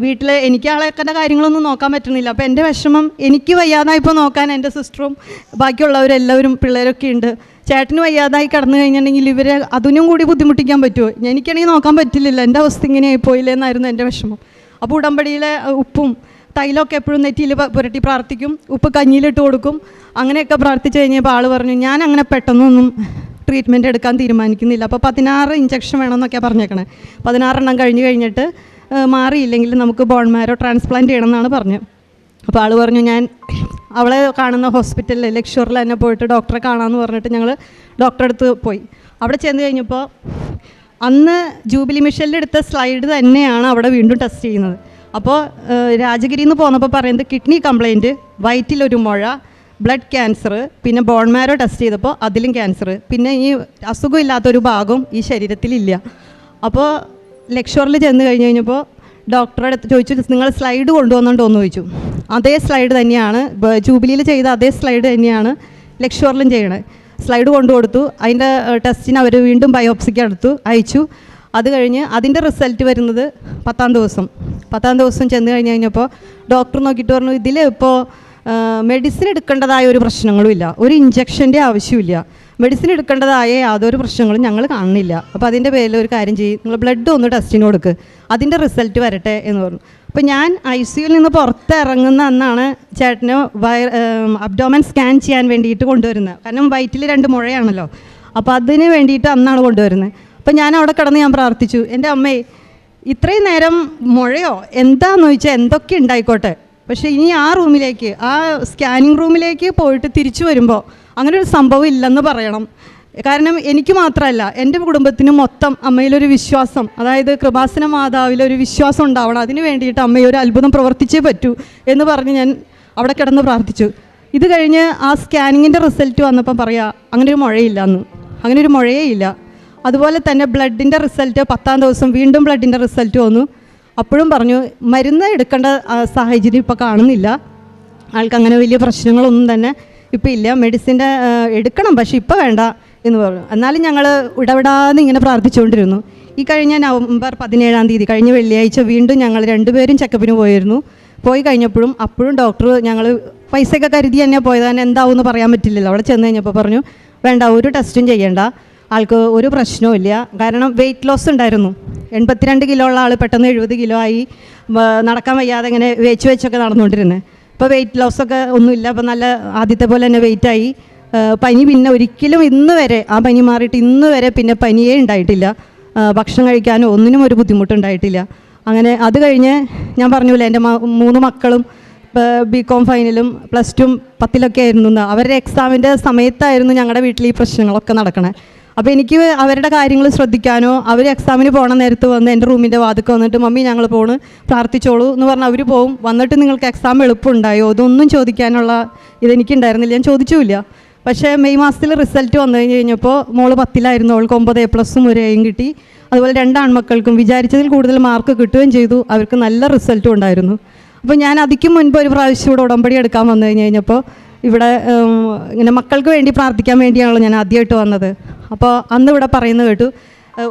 വീട്ടിൽ എനിക്ക് ആളെക്കൻ്റെ കാര്യങ്ങളൊന്നും നോക്കാൻ പറ്റുന്നില്ല. അപ്പോൾ എൻ്റെ വിഷമം എനിക്ക് വയ്യാതായിപ്പോൾ നോക്കാൻ എൻ്റെ സിസ്റ്ററും ബാക്കിയുള്ളവരെല്ലാവരും പിള്ളേരൊക്കെ ഉണ്ട്. ചേട്ടന് വയ്യാതായി കിടന്നു കഴിഞ്ഞിട്ടുണ്ടെങ്കിൽ ഇവരെ അതിനും കൂടി ബുദ്ധിമുട്ടിക്കാൻ പറ്റുമോ? എനിക്കാണെങ്കിൽ നോക്കാൻ പറ്റില്ലല്ലോ, എൻ്റെ അവസ്ഥ ഇങ്ങനെയായി പോയില്ലേ എന്നായിരുന്നു എൻ്റെ വിഷമം. അപ്പോൾ ഉടമ്പടിയിലെ ഉപ്പും തൈലമൊക്കെ എപ്പോഴും നെറ്റിയിൽ പുരട്ടി പ്രാർത്ഥിക്കും, ഉപ്പ് കഞ്ഞിയിലിട്ട് കൊടുക്കും. അങ്ങനെയൊക്കെ പ്രാർത്ഥിച്ച് കഴിഞ്ഞപ്പോൾ ആൾ പറഞ്ഞു, ഞാൻ അങ്ങനെ പെട്ടെന്നൊന്നും ട്രീറ്റ്മെൻറ്റ് എടുക്കാൻ തീരുമാനിക്കുന്നില്ല, അപ്പോൾ 16 ഇഞ്ചക്ഷൻ വേണമെന്നൊക്കെയാണ് പറഞ്ഞേക്കണേ. 16 എണ്ണം കഴിഞ്ഞിട്ട് മാറിയില്ലെങ്കിൽ നമുക്ക് ബോൺ മാരോ ട്രാൻസ്പ്ലാന്റ് ചെയ്യണമെന്നാണ് പറഞ്ഞത്. അപ്പോൾ ആൾ പറഞ്ഞു, ഞാൻ അവളെ കാണുന്ന ഹോസ്പിറ്റലിൽ ലക്ഷൂറിൽ തന്നെ പോയിട്ട് ഡോക്ടറെ കാണാമെന്ന് പറഞ്ഞിട്ട് ഞങ്ങൾ ഡോക്ടറെ അടുത്ത് പോയി. അവിടെ ചെന്ന് കഴിഞ്ഞപ്പോൾ അന്ന് ജൂബിലി മിഷനിൽ എടുത്ത സ്ലൈഡ് തന്നെയാണ് അവിടെ വീണ്ടും ടെസ്റ്റ് ചെയ്യുന്നത്. അപ്പോൾ രാജഗിരിയിൽ നിന്ന് പോന്നപ്പോൾ പറയുന്നത് കിഡ്നി കംപ്ലയിൻറ്റ്, വയറ്റിലൊരു മുഴ, ബ്ലഡ് ക്യാൻസർ, പിന്നെ ബോൺ മാരോ ടെസ്റ്റ് ചെയ്തപ്പോൾ അതിലും ക്യാൻസർ, പിന്നെ ഈ അസുഖമില്ലാത്തൊരു ഭാഗം ഈ ശരീരത്തിലില്ല. അപ്പോൾ ലെക്ഷറിൽ ചെന്ന് കഴിഞ്ഞപ്പോൾ ഡോക്ടറെ അടുത്ത് ചോദിച്ചു, നിങ്ങൾ സ്ലൈഡ് കൊണ്ടുവന്നുണ്ടോ എന്ന് ചോദിച്ചു. അതേ സ്ലൈഡ് തന്നെയാണ്, ജൂബിലിയിൽ ചെയ്ത അതേ സ്ലൈഡ് തന്നെയാണ് ലെക്ഷറിലും ചെയ്യണത്. സ്ലൈഡ് കൊണ്ടു കൊടുത്തു. അതിൻ്റെ ടെസ്റ്റിന് അവർ വീണ്ടും ബയോപ്സിക്ക് എടുത്തു, അയച്ചു. അത് കഴിഞ്ഞ് അതിൻ്റെ റിസൾട്ട് വരുന്നത് 10-ാം ദിവസം ചെന്ന് കഴിഞ്ഞപ്പോൾ ഡോക്ടർ നോക്കിയിട്ട് പറഞ്ഞു, ഇതിൽ ഇപ്പോൾ മെഡിസിൻ എടുക്കേണ്ടതായ ഒരു പ്രശ്നങ്ങളുമില്ല, ഒരു ഇഞ്ചക്ഷൻ്റെ ആവശ്യമില്ല, മെഡിസിൻ എടുക്കേണ്ടതായ യാതൊരു പ്രശ്നങ്ങളും ഞങ്ങൾ കാണുന്നില്ല. അപ്പോൾ അതിൻ്റെ പേരിൽ ഒരു കാര്യം ചെയ്യും, നിങ്ങൾ ബ്ലഡ് ഒന്ന് ടെസ്റ്റിന് കൊടുക്ക്, അതിൻ്റെ റിസൾട്ട് വരട്ടെ എന്ന് പറഞ്ഞു. അപ്പോൾ ഞാൻ ICUവിൽ നിന്ന് പുറത്തിറങ്ങുന്ന അന്നാണ് ചേട്ടന് അബ്ഡോമൻ സ്കാൻ ചെയ്യാൻ വേണ്ടിയിട്ട് കൊണ്ടുവരുന്നത്. കാരണം വയറ്റിൽ 2 മുഴയാണല്ലോ, അപ്പോൾ അതിന് വേണ്ടിയിട്ട് അന്നാണ് കൊണ്ടുവരുന്നത്. അപ്പോൾ ഞാൻ അവിടെ കിടന്ന് ഞാൻ പ്രാർത്ഥിച്ചു, എൻ്റെ അമ്മേ ഇത്രയും നേരം മുഴയോ എന്താണെന്ന് ചോദിച്ചാൽ എന്തൊക്കെ ഉണ്ടായിക്കോട്ടെ, പക്ഷേ ഇനി ആ റൂമിലേക്ക്, ആ സ്കാനിങ് റൂമിലേക്ക് പോയിട്ട് തിരിച്ചു വരുമ്പോൾ അങ്ങനെ ഒരു സംഭവം ഇല്ലെന്ന് പറയണം. കാരണം എനിക്ക് മാത്രമല്ല, എൻ്റെ കുടുംബത്തിന് മൊത്തം അമ്മയിലൊരു വിശ്വാസം, അതായത് കൃപാസന മാതാവിലൊരു വിശ്വാസം ഉണ്ടാവണം, അതിന് വേണ്ടിയിട്ട് അമ്മയൊരു അത്ഭുതം പ്രവർത്തിച്ചേ പറ്റൂ എന്ന് പറഞ്ഞ് ഞാൻ അവിടെ കിടന്ന് പ്രാർത്ഥിച്ചു. ഇത് കഴിഞ്ഞ് ആ സ്കാനിങ്ങിൻ്റെ റിസൾട്ട് വന്നപ്പോൾ പറയാം, അങ്ങനെ ഒരു മുഴയില്ലെന്ന്, അങ്ങനെ ഒരു മുഴയേ ഇല്ല. അതുപോലെ തന്നെ ബ്ലഡിൻ്റെ റിസൾട്ട് 10-ാം ദിവസം വീണ്ടും ബ്ലഡിൻ്റെ റിസൾട്ട് വന്നു. അപ്പോഴും പറഞ്ഞു, മരുന്ന് എടുക്കേണ്ട സാഹചര്യം ഇപ്പോൾ കാണുന്നില്ല, ആൾക്ക് അങ്ങനെ വലിയ പ്രശ്നങ്ങളൊന്നും തന്നെ ഇപ്പോൾ ഇല്ല, മെഡിസിൻ്റെ എടുക്കണം പക്ഷേ ഇപ്പോൾ വേണ്ട എന്ന് പറഞ്ഞു. എന്നാലും ഞങ്ങൾ ഇടപെടാതെ ഇങ്ങനെ പ്രാർത്ഥിച്ചുകൊണ്ടിരുന്നു. ഈ കഴിഞ്ഞ നവംബർ 17-ാം തീയതി, കഴിഞ്ഞ വെള്ളിയാഴ്ച വീണ്ടും ഞങ്ങൾ 2 പേരും ചെക്കപ്പിന് പോയിരുന്നു. പോയി കഴിഞ്ഞപ്പോഴും അപ്പോഴും ഡോക്ടർ, ഞങ്ങൾ പൈസയൊക്കെ കരുതി തന്നെ പോയത്, തന്നെ എന്താവും എന്ന് പറയാൻ പറ്റില്ലല്ലോ. അവിടെ ചെന്ന് കഴിഞ്ഞപ്പോൾ പറഞ്ഞു, വേണ്ട, ഒരു ടെസ്റ്റും ചെയ്യേണ്ട, ആൾക്ക് ഒരു പ്രശ്നവും ഇല്ല. കാരണം വെയിറ്റ് ലോസ് ഉണ്ടായിരുന്നു, 82 കിലോ ഉള്ള ആൾ പെട്ടെന്ന് 70 കിലോ ആയി, നടക്കാൻ വയ്യാതെ ഇങ്ങനെ വെച്ചൊക്കെ നടന്നുകൊണ്ടിരുന്നത്. ഇപ്പോൾ വെയിറ്റ് ലോസൊക്കെ ഒന്നുമില്ല, അപ്പോൾ നല്ല ആദ്യത്തെ പോലെ തന്നെ വെയിറ്റായി. പനി പിന്നെ ഒരിക്കലും ഇന്ന് വരെ, ആ പനി മാറിയിട്ട് ഇന്ന് വരെ പിന്നെ പനിയേ ഉണ്ടായിട്ടില്ല, ഭക്ഷണം കഴിക്കാനോ ഒന്നിനും ഒരു ബുദ്ധിമുട്ടുണ്ടായിട്ടില്ല. അങ്ങനെ അത് കഴിഞ്ഞ് ഞാൻ പറഞ്ഞില്ലേ, എൻ്റെ 3 മക്കളും BCom ഫൈനലും +2 10ലൊക്കെ ആയിരുന്നു. അവരുടെ എക്സാമിൻ്റെ സമയത്തായിരുന്നു ഞങ്ങളുടെ വീട്ടിൽ ഈ പ്രശ്നങ്ങളൊക്കെ നടക്കണേ. അപ്പോൾ എനിക്ക് അവരുടെ കാര്യങ്ങൾ ശ്രദ്ധിക്കാനോ, അവർ എക്സാമിന് പോകണ നേരത്ത് വന്ന് എൻ്റെ റൂമിൻ്റെ വാതിൽക്ക് വന്നിട്ട്, മമ്മി ഞങ്ങൾ പോണ്, പ്രാർത്ഥിച്ചോളൂ എന്ന് പറഞ്ഞാൽ അവർ പോവും. വന്നിട്ട് നിങ്ങൾക്ക് എക്സാം എളുപ്പമുണ്ടായോ, ഇതൊന്നും ചോദിക്കാനുള്ള ഇതെനിക്കുണ്ടായിരുന്നില്ല, ഞാൻ ചോദിച്ചുമില്ല. പക്ഷേ മെയ് മാസത്തിൽ റിസൾട്ട് വന്നു കഴിഞ്ഞപ്പോൾ മോള് 10ലായിരുന്നു, അവൾക്ക് 9 A+ഉം 1 Aയും കിട്ടി. അതുപോലെ 2 ആൺമക്കൾക്കും വിചാരിച്ചതിൽ കൂടുതൽ മാർക്ക് കിട്ടുകയും ചെയ്തു, അവർക്ക് നല്ല റിസൾട്ടും ഉണ്ടായിരുന്നു. അപ്പോൾ ഞാൻ അതിക്ക് മുൻപ് ഒരു പ്രാവശ്യം ഇവിടെ ഉടമ്പടി എടുക്കാൻ വന്നു കഴിഞ്ഞപ്പോൾ ഇവിടെ ഇങ്ങനെ മക്കൾക്ക് വേണ്ടി പ്രാർത്ഥിക്കാൻ വേണ്ടിയാണല്ലോ ഞാൻ ആദ്യമായിട്ട് വന്നത്. അപ്പോൾ അന്ന് ഇവിടെ പറയുന്നത് കേട്ടു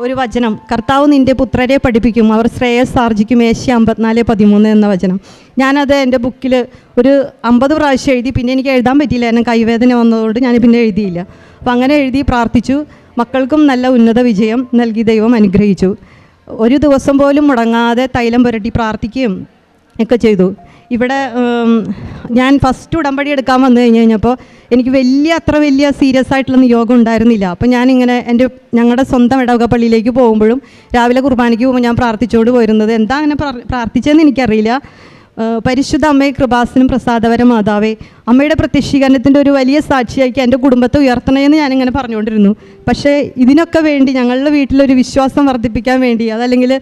ഒരു വചനം, കർത്താവ് നിൻ്റെ പുത്രരെ പഠിപ്പിക്കും, അവർ ശ്രേയസ് ആർജിക്കും, ഏഷ്യ 54:13 എന്ന വചനം. ഞാനത് എൻ്റെ ബുക്കിൽ ഒരു 50 പ്രാവശ്യം എഴുതി. പിന്നെ എനിക്ക് എഴുതാൻ പറ്റിയില്ല, എന്നെ കൈവേദന വന്നതുകൊണ്ട് ഞാൻ പിന്നെ എഴുതിയില്ല. അപ്പോൾ അങ്ങനെ എഴുതി പ്രാർത്ഥിച്ചു. മക്കൾക്കും നല്ല ഉന്നത വിജയം നൽകി ദൈവം അനുഗ്രഹിച്ചു. ഒരു ദിവസം പോലും മുടങ്ങാതെ തൈലം പുരട്ടി പ്രാർത്ഥിക്കുകയും ഒക്കെ ചെയ്തു. ഇവിടെ ഞാൻ ഫസ്റ്റ് ഉടമ്പടി എടുക്കാൻ വന്നു കഴിഞ്ഞപ്പോൾ എനിക്ക് അത്ര വലിയ സീരിയസ് ആയിട്ടുള്ള നിയോഗം ഉണ്ടായിരുന്നില്ല. അപ്പോൾ ഞാനിങ്ങനെ ഞങ്ങളുടെ സ്വന്തം ഇടവക പള്ളിയിലേക്ക് പോകുമ്പോഴും രാവിലെ കുർബാനയ്ക്ക് പോകുമ്പോൾ ഞാൻ പ്രാർത്ഥിച്ചുകൊണ്ട് പോയിരുന്നത്, എന്താ അങ്ങനെ പ്രാർത്ഥിച്ചതെന്ന് എനിക്കറിയില്ല. പരിശുദ്ധ അമ്മയെ, കൃപാസനം പ്രസാദപര മാതാവേ, അമ്മയുടെ പ്രത്യക്ഷീകരണത്തിൻ്റെ ഒരു വലിയ സാക്ഷിയാക്കി എൻ്റെ കുടുംബത്തെ ഉയർത്തണമെന്ന് ഞാനിങ്ങനെ പറഞ്ഞുകൊണ്ടിരുന്നു. പക്ഷേ ഇതിനൊക്കെ വേണ്ടി, ഞങ്ങളുടെ വീട്ടിലൊരു വിശ്വാസം വർദ്ധിപ്പിക്കാൻ വേണ്ടി, അതല്ലെങ്കിൽ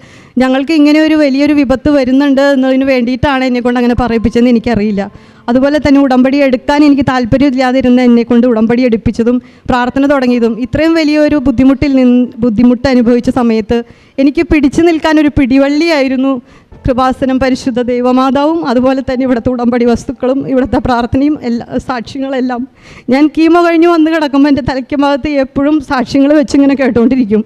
ഞങ്ങൾക്ക് ഇങ്ങനെ ഒരു വലിയൊരു വിപത്ത് വരുന്നുണ്ട് എന്നതിന് വേണ്ടിയിട്ടാണ് എന്നെക്കൊണ്ട് അങ്ങനെ പറയിപ്പിച്ചതെന്ന് എനിക്കറിയില്ല. അതുപോലെ തന്നെ ഉടമ്പടി എടുക്കാൻ എനിക്ക് താല്പര്യമില്ലാതിരുന്ന എന്നെക്കൊണ്ട് ഉടമ്പടി എടുപ്പിച്ചതും പ്രാർത്ഥന തുടങ്ങിയതും ഇത്രയും വലിയൊരു ബുദ്ധിമുട്ട് അനുഭവിച്ച സമയത്ത് എനിക്ക് പിടിച്ചു നിൽക്കാനൊരു പിടിവള്ളിയായിരുന്നു കൃപാസനം പരിശുദ്ധ ദൈവമാതാവും അതുപോലെ തന്നെ ഇവിടുത്തെ ഉടമ്പടി വസ്തുക്കളും ഇവിടുത്തെ പ്രാർത്ഥനയും സാക്ഷ്യങ്ങളെല്ലാം. ഞാൻ കീമോ കഴിഞ്ഞ് വന്ന് കിടക്കുമ്പോൾ എൻ്റെ തലയ്ക്ക് ഭാഗത്ത് എപ്പോഴും സാക്ഷ്യങ്ങൾ വെച്ചിങ്ങനെ കേട്ടുകൊണ്ടിരിക്കും.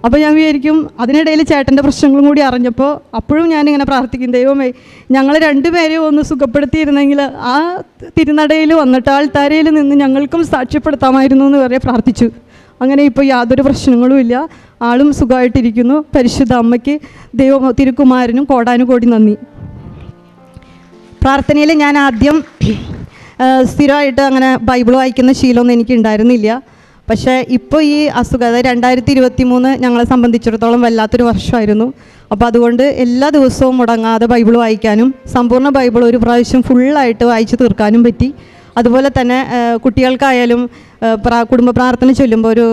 അപ്പോൾ ഞാൻ വിചാരിക്കും, അതിനിടയിൽ ചേട്ടൻ്റെ പ്രശ്നങ്ങളും കൂടി അറിഞ്ഞപ്പോൾ അപ്പോഴും ഞാനിങ്ങനെ പ്രാർത്ഥിക്കും, ദൈവമേ ഞങ്ങൾ 2 പേരെയും ഒന്ന് സുഖപ്പെടുത്തിയിരുന്നെങ്കിൽ ആ തിരുനടയിൽ വന്നിട്ട് ആൾത്താരയിൽ നിന്ന് ഞങ്ങൾക്കും സാക്ഷ്യപ്പെടുത്താമായിരുന്നു എന്ന് വരെ പ്രാർത്ഥിച്ചു. അങ്ങനെ ഇപ്പോൾ യാതൊരു പ്രശ്നങ്ങളുമില്ല, ആളും സുഖമായിട്ടിരിക്കുന്നു. പരിശുദ്ധ അമ്മയ്ക്ക് തിരുക്കുമാരനും കോടാനുകോടി നന്ദി. പ്രാർത്ഥനയിൽ ഞാൻ ആദ്യം സ്ഥിരമായിട്ട് അങ്ങനെ ബൈബിൾ വായിക്കുന്ന ശീലമൊന്നും എനിക്ക് ഉണ്ടായിരുന്നില്ല. പക്ഷേ ഇപ്പോൾ ഈ അസുഖം, അതായത് 2023 ഞങ്ങളെ സംബന്ധിച്ചിടത്തോളം വല്ലാത്തൊരു വർഷമായിരുന്നു. അപ്പോൾ അതുകൊണ്ട് എല്ലാ ദിവസവും മുടങ്ങാതെ ബൈബിൾ വായിക്കാനും സമ്പൂർണ്ണ ബൈബിൾ ഒരു പ്രാവശ്യം ഫുള്ളായിട്ട് വായിച്ച് തീർക്കാനും പറ്റി. അതുപോലെ തന്നെ കുട്ടികൾക്കായാലും കുടുംബ പ്രാർത്ഥന ചൊല്ലുമ്പോൾ ഒരു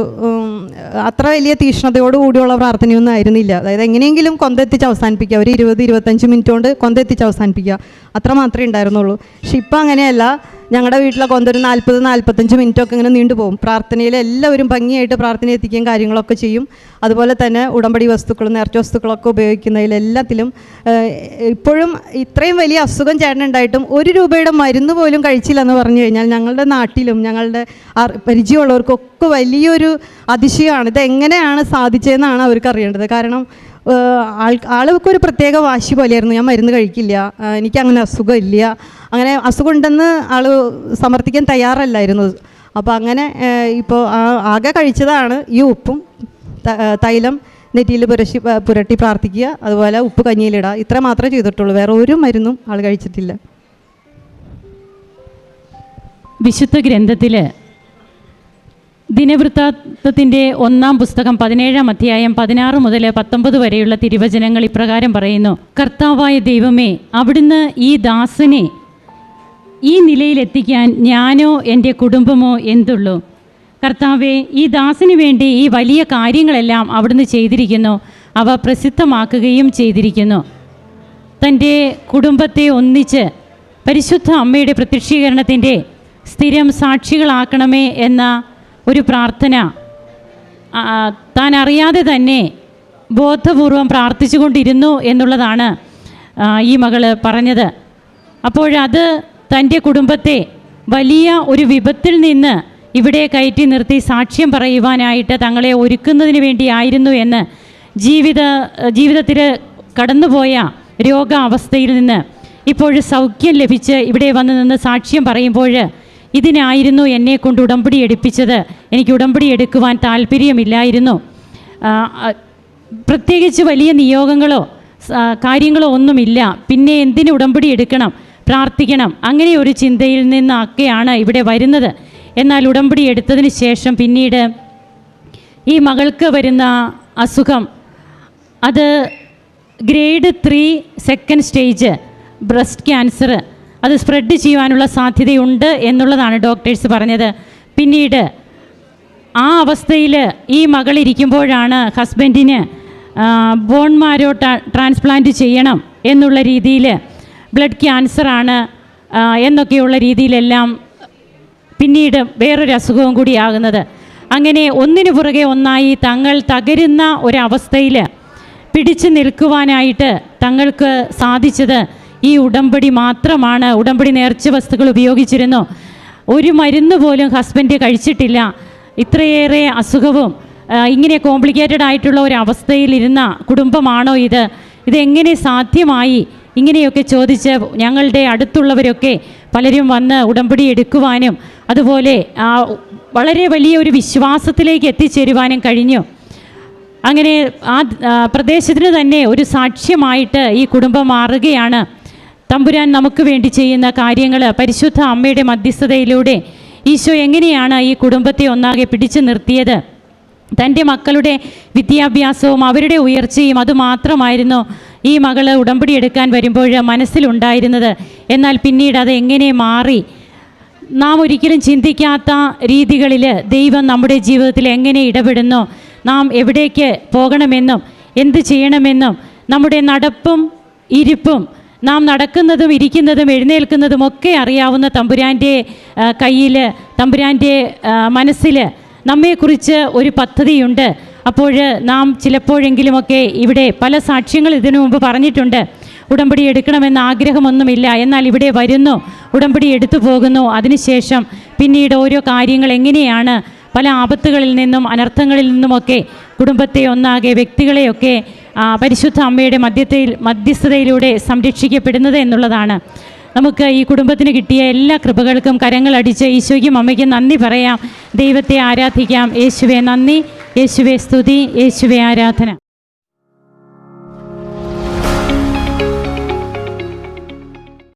അത്ര വലിയ തീക്ഷ്ണതയോടുകൂടിയുള്ള പ്രാർത്ഥനയൊന്നും ആയിരുന്നില്ല. അതായത് എങ്ങനെയെങ്കിലും കൊന്തെത്തിച്ച് അവസാനിപ്പിക്കുക, ഒരു 20-25 മിനിറ്റ് കൊണ്ട് കൊന്തെത്തിച്ച് അവസാനിപ്പിക്കുക, അത്ര മാത്രമേ ഉണ്ടായിരുന്നുള്ളൂ. പക്ഷെ ഇപ്പം അങ്ങനെയല്ല. ഞങ്ങളുടെ വീട്ടിലെ കൊന്തൊരു 40-45 മിനിറ്റൊക്കെ ഇങ്ങനെ നീണ്ടുപോകും. പ്രാർത്ഥനയിൽ എല്ലാവരും ഭംഗിയായിട്ട് പ്രാർത്ഥന എത്തിക്കുകയും കാര്യങ്ങളൊക്കെ ചെയ്യും. അതുപോലെ തന്നെ ഉടമ്പടി വസ്തുക്കളും നേർച്ച വസ്തുക്കളൊക്കെ ഉപയോഗിക്കുന്നതിലെല്ലാത്തിലും ഇപ്പോഴും ഇത്രയും വലിയ അസുഖം ചേട്ടനുണ്ടായിട്ടും 1 രൂപയുടെ മരുന്ന് പോലും കഴിച്ചില്ലെന്ന് പറഞ്ഞു കഴിഞ്ഞാൽ ഞങ്ങളുടെ നാട്ടിലും ഞങ്ങളുടെ പരിചയമുള്ളവർക്കൊക്കെ വലിയൊരു അതിശയമാണ്. ഇതെങ്ങനെയാണ് സാധിച്ചതെന്നാണ് അവർക്ക് അറിയേണ്ടത്. കാരണം ആൾക്കൊരു പ്രത്യേക വാശി പോലെയായിരുന്നു, ഞാൻ മരുന്ന് കഴിക്കില്ല, എനിക്കങ്ങനെ അസുഖമില്ല, അങ്ങനെ അസുഖം ഉണ്ടെന്ന് ആൾ സമർത്ഥിക്കാൻ തയ്യാറല്ലായിരുന്നു. അപ്പോൾ അങ്ങനെ ഇപ്പോൾ ആകെ കഴിച്ചതാണ് ഈ ഉപ്പും തൈലം നെറ്റിയിൽ പുരട്ടി പ്രാർത്ഥിക്കുക, അതുപോലെ ഉപ്പ് കഞ്ഞിയിലിടുക, ഇത്ര മാത്രമേ ചെയ്തിട്ടുള്ളൂ. വേറെ ഒരു മരുന്നും ആൾ കഴിച്ചിട്ടില്ല. വിശുദ്ധ ഗ്രന്ഥത്തിൽ ദിനവൃത്താന്തത്തിൻ്റെ 1-ാം പുസ്തകം 17-ാം അധ്യായം 16 മുതൽ 19 വരെയുള്ള തിരുവചനങ്ങൾ ഇപ്രകാരം പറയുന്നു: കർത്താവായ ദൈവമേ, അവിടുന്ന് ഈ ദാസനെ ഈ നിലയിലെത്തിക്കാൻ ഞാനോ എൻ്റെ കുടുംബമോ എന്തുള്ളൂ? കർത്താവെ, ഈ ദാസന് വേണ്ടി ഈ വലിയ കാര്യങ്ങളെല്ലാം അവിടുന്ന് ചെയ്തിരിക്കുന്നു, അവ പ്രസിദ്ധമാക്കുകയും ചെയ്തിരിക്കുന്നു. തൻ്റെ കുടുംബത്തെ ഒന്നിച്ച് പരിശുദ്ധ അമ്മയുടെ പ്രത്യക്ഷീകരണത്തിൻ്റെ സ്ഥിരം സാക്ഷികളാക്കണമേ എന്ന ഒരു പ്രാർത്ഥന താൻ അറിയാതെ തന്നെ ബോധപൂർവം പ്രാർത്ഥിച്ചുകൊണ്ടിരുന്നു എന്നുള്ളതാണ് ഈ മകൾ പറഞ്ഞത്. അപ്പോഴത് തൻ്റെ കുടുംബത്തെ വലിയ ഒരു വിപത്തിൽ നിന്ന് ഇവിടെ കയറ്റി നിർത്തി സാക്ഷ്യം പറയുവാനായിട്ട് തങ്ങളെ ഒരുക്കുന്നതിന് വേണ്ടിയായിരുന്നു എന്ന് ജീവിതത്തിൽ കടന്നുപോയ രോഗാവസ്ഥയിൽ നിന്ന് ഇപ്പോൾ സൗഖ്യം ലഭിച്ച് ഇവിടെ വന്ന് നിന്ന് സാക്ഷ്യം പറയുമ്പോൾ ഇതിനായിരുന്നു എന്നെ കൊണ്ട് ഉടമ്പടി എടുപ്പിച്ചത്, എനിക്ക് ഉടമ്പടി എടുക്കുവാൻ താല്പര്യമില്ലായിരുന്നു, പ്രത്യേകിച്ച് വലിയ നിയോഗങ്ങളോ കാര്യങ്ങളോ ഒന്നുമില്ല, പിന്നെ എന്തിന് ഉടമ്പടി എടുക്കണം, പ്രാർത്ഥിക്കണം, അങ്ങനെ ഒരു ചിന്തയിൽ നിന്നൊക്കെയാണ് ഇവിടെ വരുന്നത്. എന്നാൽ ഉടമ്പടി എടുത്തതിന് ശേഷം പിന്നീട് ഈ മകൾക്ക് വരുന്ന അസുഖം അത് grade 3 second stage breast cancer, അത് സ്പ്രെഡ് ചെയ്യുവാനുള്ള സാധ്യതയുണ്ട് എന്നുള്ളതാണ് ഡോക്ടേഴ്സ് പറഞ്ഞത്. പിന്നീട് ആ അവസ്ഥയിൽ ഈ മകളിരിക്കുമ്പോഴാണ് ഹസ്ബൻഡിന് ബോൺ മാരോ ട്രാൻസ്പ്ലാന്റ് ചെയ്യണം എന്നുള്ള രീതിയിൽ, ബ്ലഡ് ക്യാൻസറാണ് എന്നൊക്കെയുള്ള രീതിയിലെല്ലാം പിന്നീട് വേറൊരു അസുഖവും കൂടിയാകുന്നത്. അങ്ങനെ ഒന്നിനു പുറകെ ഒന്നായി തങ്ങൾ തകരുന്ന ഒരവസ്ഥയിൽ പിടിച്ചു നിൽക്കുവാനായിട്ട് തങ്ങൾക്ക് സാധിച്ചത് ഈ ഉടമ്പടി മാത്രമാണ്. ഉടമ്പടി നേർച്ച വസ്തുക്കൾ ഉപയോഗിച്ചിരുന്നു. ഒരു മരുന്ന് പോലും ഹസ്ബൻഡ് കഴിച്ചിട്ടില്ല. ഇത്രയേറെ അസുഖവും ഇങ്ങനെ കോംപ്ലിക്കേറ്റഡ് ആയിട്ടുള്ള ഒരു അവസ്ഥയിലിരുന്ന കുടുംബമാണോ ഇത്? ഇതെങ്ങനെ സാധ്യമായി? ഇങ്ങനെയൊക്കെ ചോദിച്ച് ഞങ്ങളുടെ അടുത്തുള്ളവരൊക്കെ പലരും വന്ന് ഉടമ്പടി എടുക്കുവാനും അതുപോലെ വളരെ വലിയ ഒരു വിശ്വാസത്തിലേക്ക് എത്തിച്ചേരുവാനും കഴിഞ്ഞു. അങ്ങനെ ആ പ്രദേശത്തിന് തന്നെ ഒരു സാക്ഷ്യമായിട്ട് ഈ കുടുംബം മാറുകയാണ്. തമ്പുരാൻ നമുക്ക് വേണ്ടി ചെയ്യുന്ന കാര്യങ്ങൾ, പരിശുദ്ധ അമ്മയുടെ മധ്യസ്ഥതയിലൂടെ ഈശോ എങ്ങനെയാണ് ഈ കുടുംബത്തെ ഒന്നാകെ പിടിച്ചു നിർത്തിയത്. തൻ്റെ മക്കളുടെ വിദ്യാഭ്യാസവും അവരുടെ ഉയർച്ചയും അതുമാത്രമായിരുന്നു ഈ മകൾ ഉടമ്പടി എടുക്കാൻ വരുമ്പോൾ മനസ്സിലുണ്ടായിരുന്നത്. എന്നാൽ പിന്നീട് അത് എങ്ങനെ മാറി? നാം ഒരിക്കലും ചിന്തിക്കാത്ത രീതികളിൽ ദൈവം നമ്മുടെ ജീവിതത്തിൽ എങ്ങനെ ഇടപെടുന്നു, നാം എവിടേക്ക് പോകണമെന്നും എന്ത് ചെയ്യണമെന്നും നമ്മുടെ നടപ്പും ഇരിപ്പും നാം നടക്കുന്നതും ഇരിക്കുന്നതും എഴുന്നേൽക്കുന്നതും ഒക്കെ അറിയാവുന്ന തമ്പുരാൻ്റെ കയ്യിൽ, തമ്പുരാൻ്റെ മനസ്സിൽ നമ്മെക്കുറിച്ച് ഒരു പദ്ധതിയുണ്ട്. അപ്പോൾ നാം ചിലപ്പോഴെങ്കിലുമൊക്കെ ഇവിടെ പല സാക്ഷ്യങ്ങൾ ഇതിനു മുമ്പ് പറഞ്ഞിട്ടുണ്ട്. ഉടമ്പടി എടുക്കണമെന്ന ആഗ്രഹമൊന്നുമില്ല, എന്നാൽ ഇവിടെ വരുന്നു, ഉടമ്പടി എടുത്തു പോകുന്നു. അതിനുശേഷം പിന്നീട് ഓരോ കാര്യങ്ങൾ എങ്ങനെയാണ് പല ആപത്തുകളിൽ നിന്നും അനർത്ഥങ്ങളിൽ നിന്നുമൊക്കെ കുടുംബത്തെ ഒന്നാകെ വ്യക്തികളെയൊക്കെ പരിശുദ്ധ അമ്മയുടെ മധ്യസ്ഥതയിലൂടെ സംരക്ഷിക്കപ്പെടുന്നത് എന്നുള്ളതാണ്. നമുക്ക് ഈ കുടുംബത്തിന് കിട്ടിയ എല്ലാ കൃപകൾക്കും കരങ്ങളടിച്ച് ഈശോയ്ക്കും അമ്മയ്ക്കും നന്ദി പറയാം. ദൈവത്തെ ആരാധിക്കാം. യേശുവേ നന്ദി, യേശുവേ സ്തുതി, യേശുവേ ആരാധന.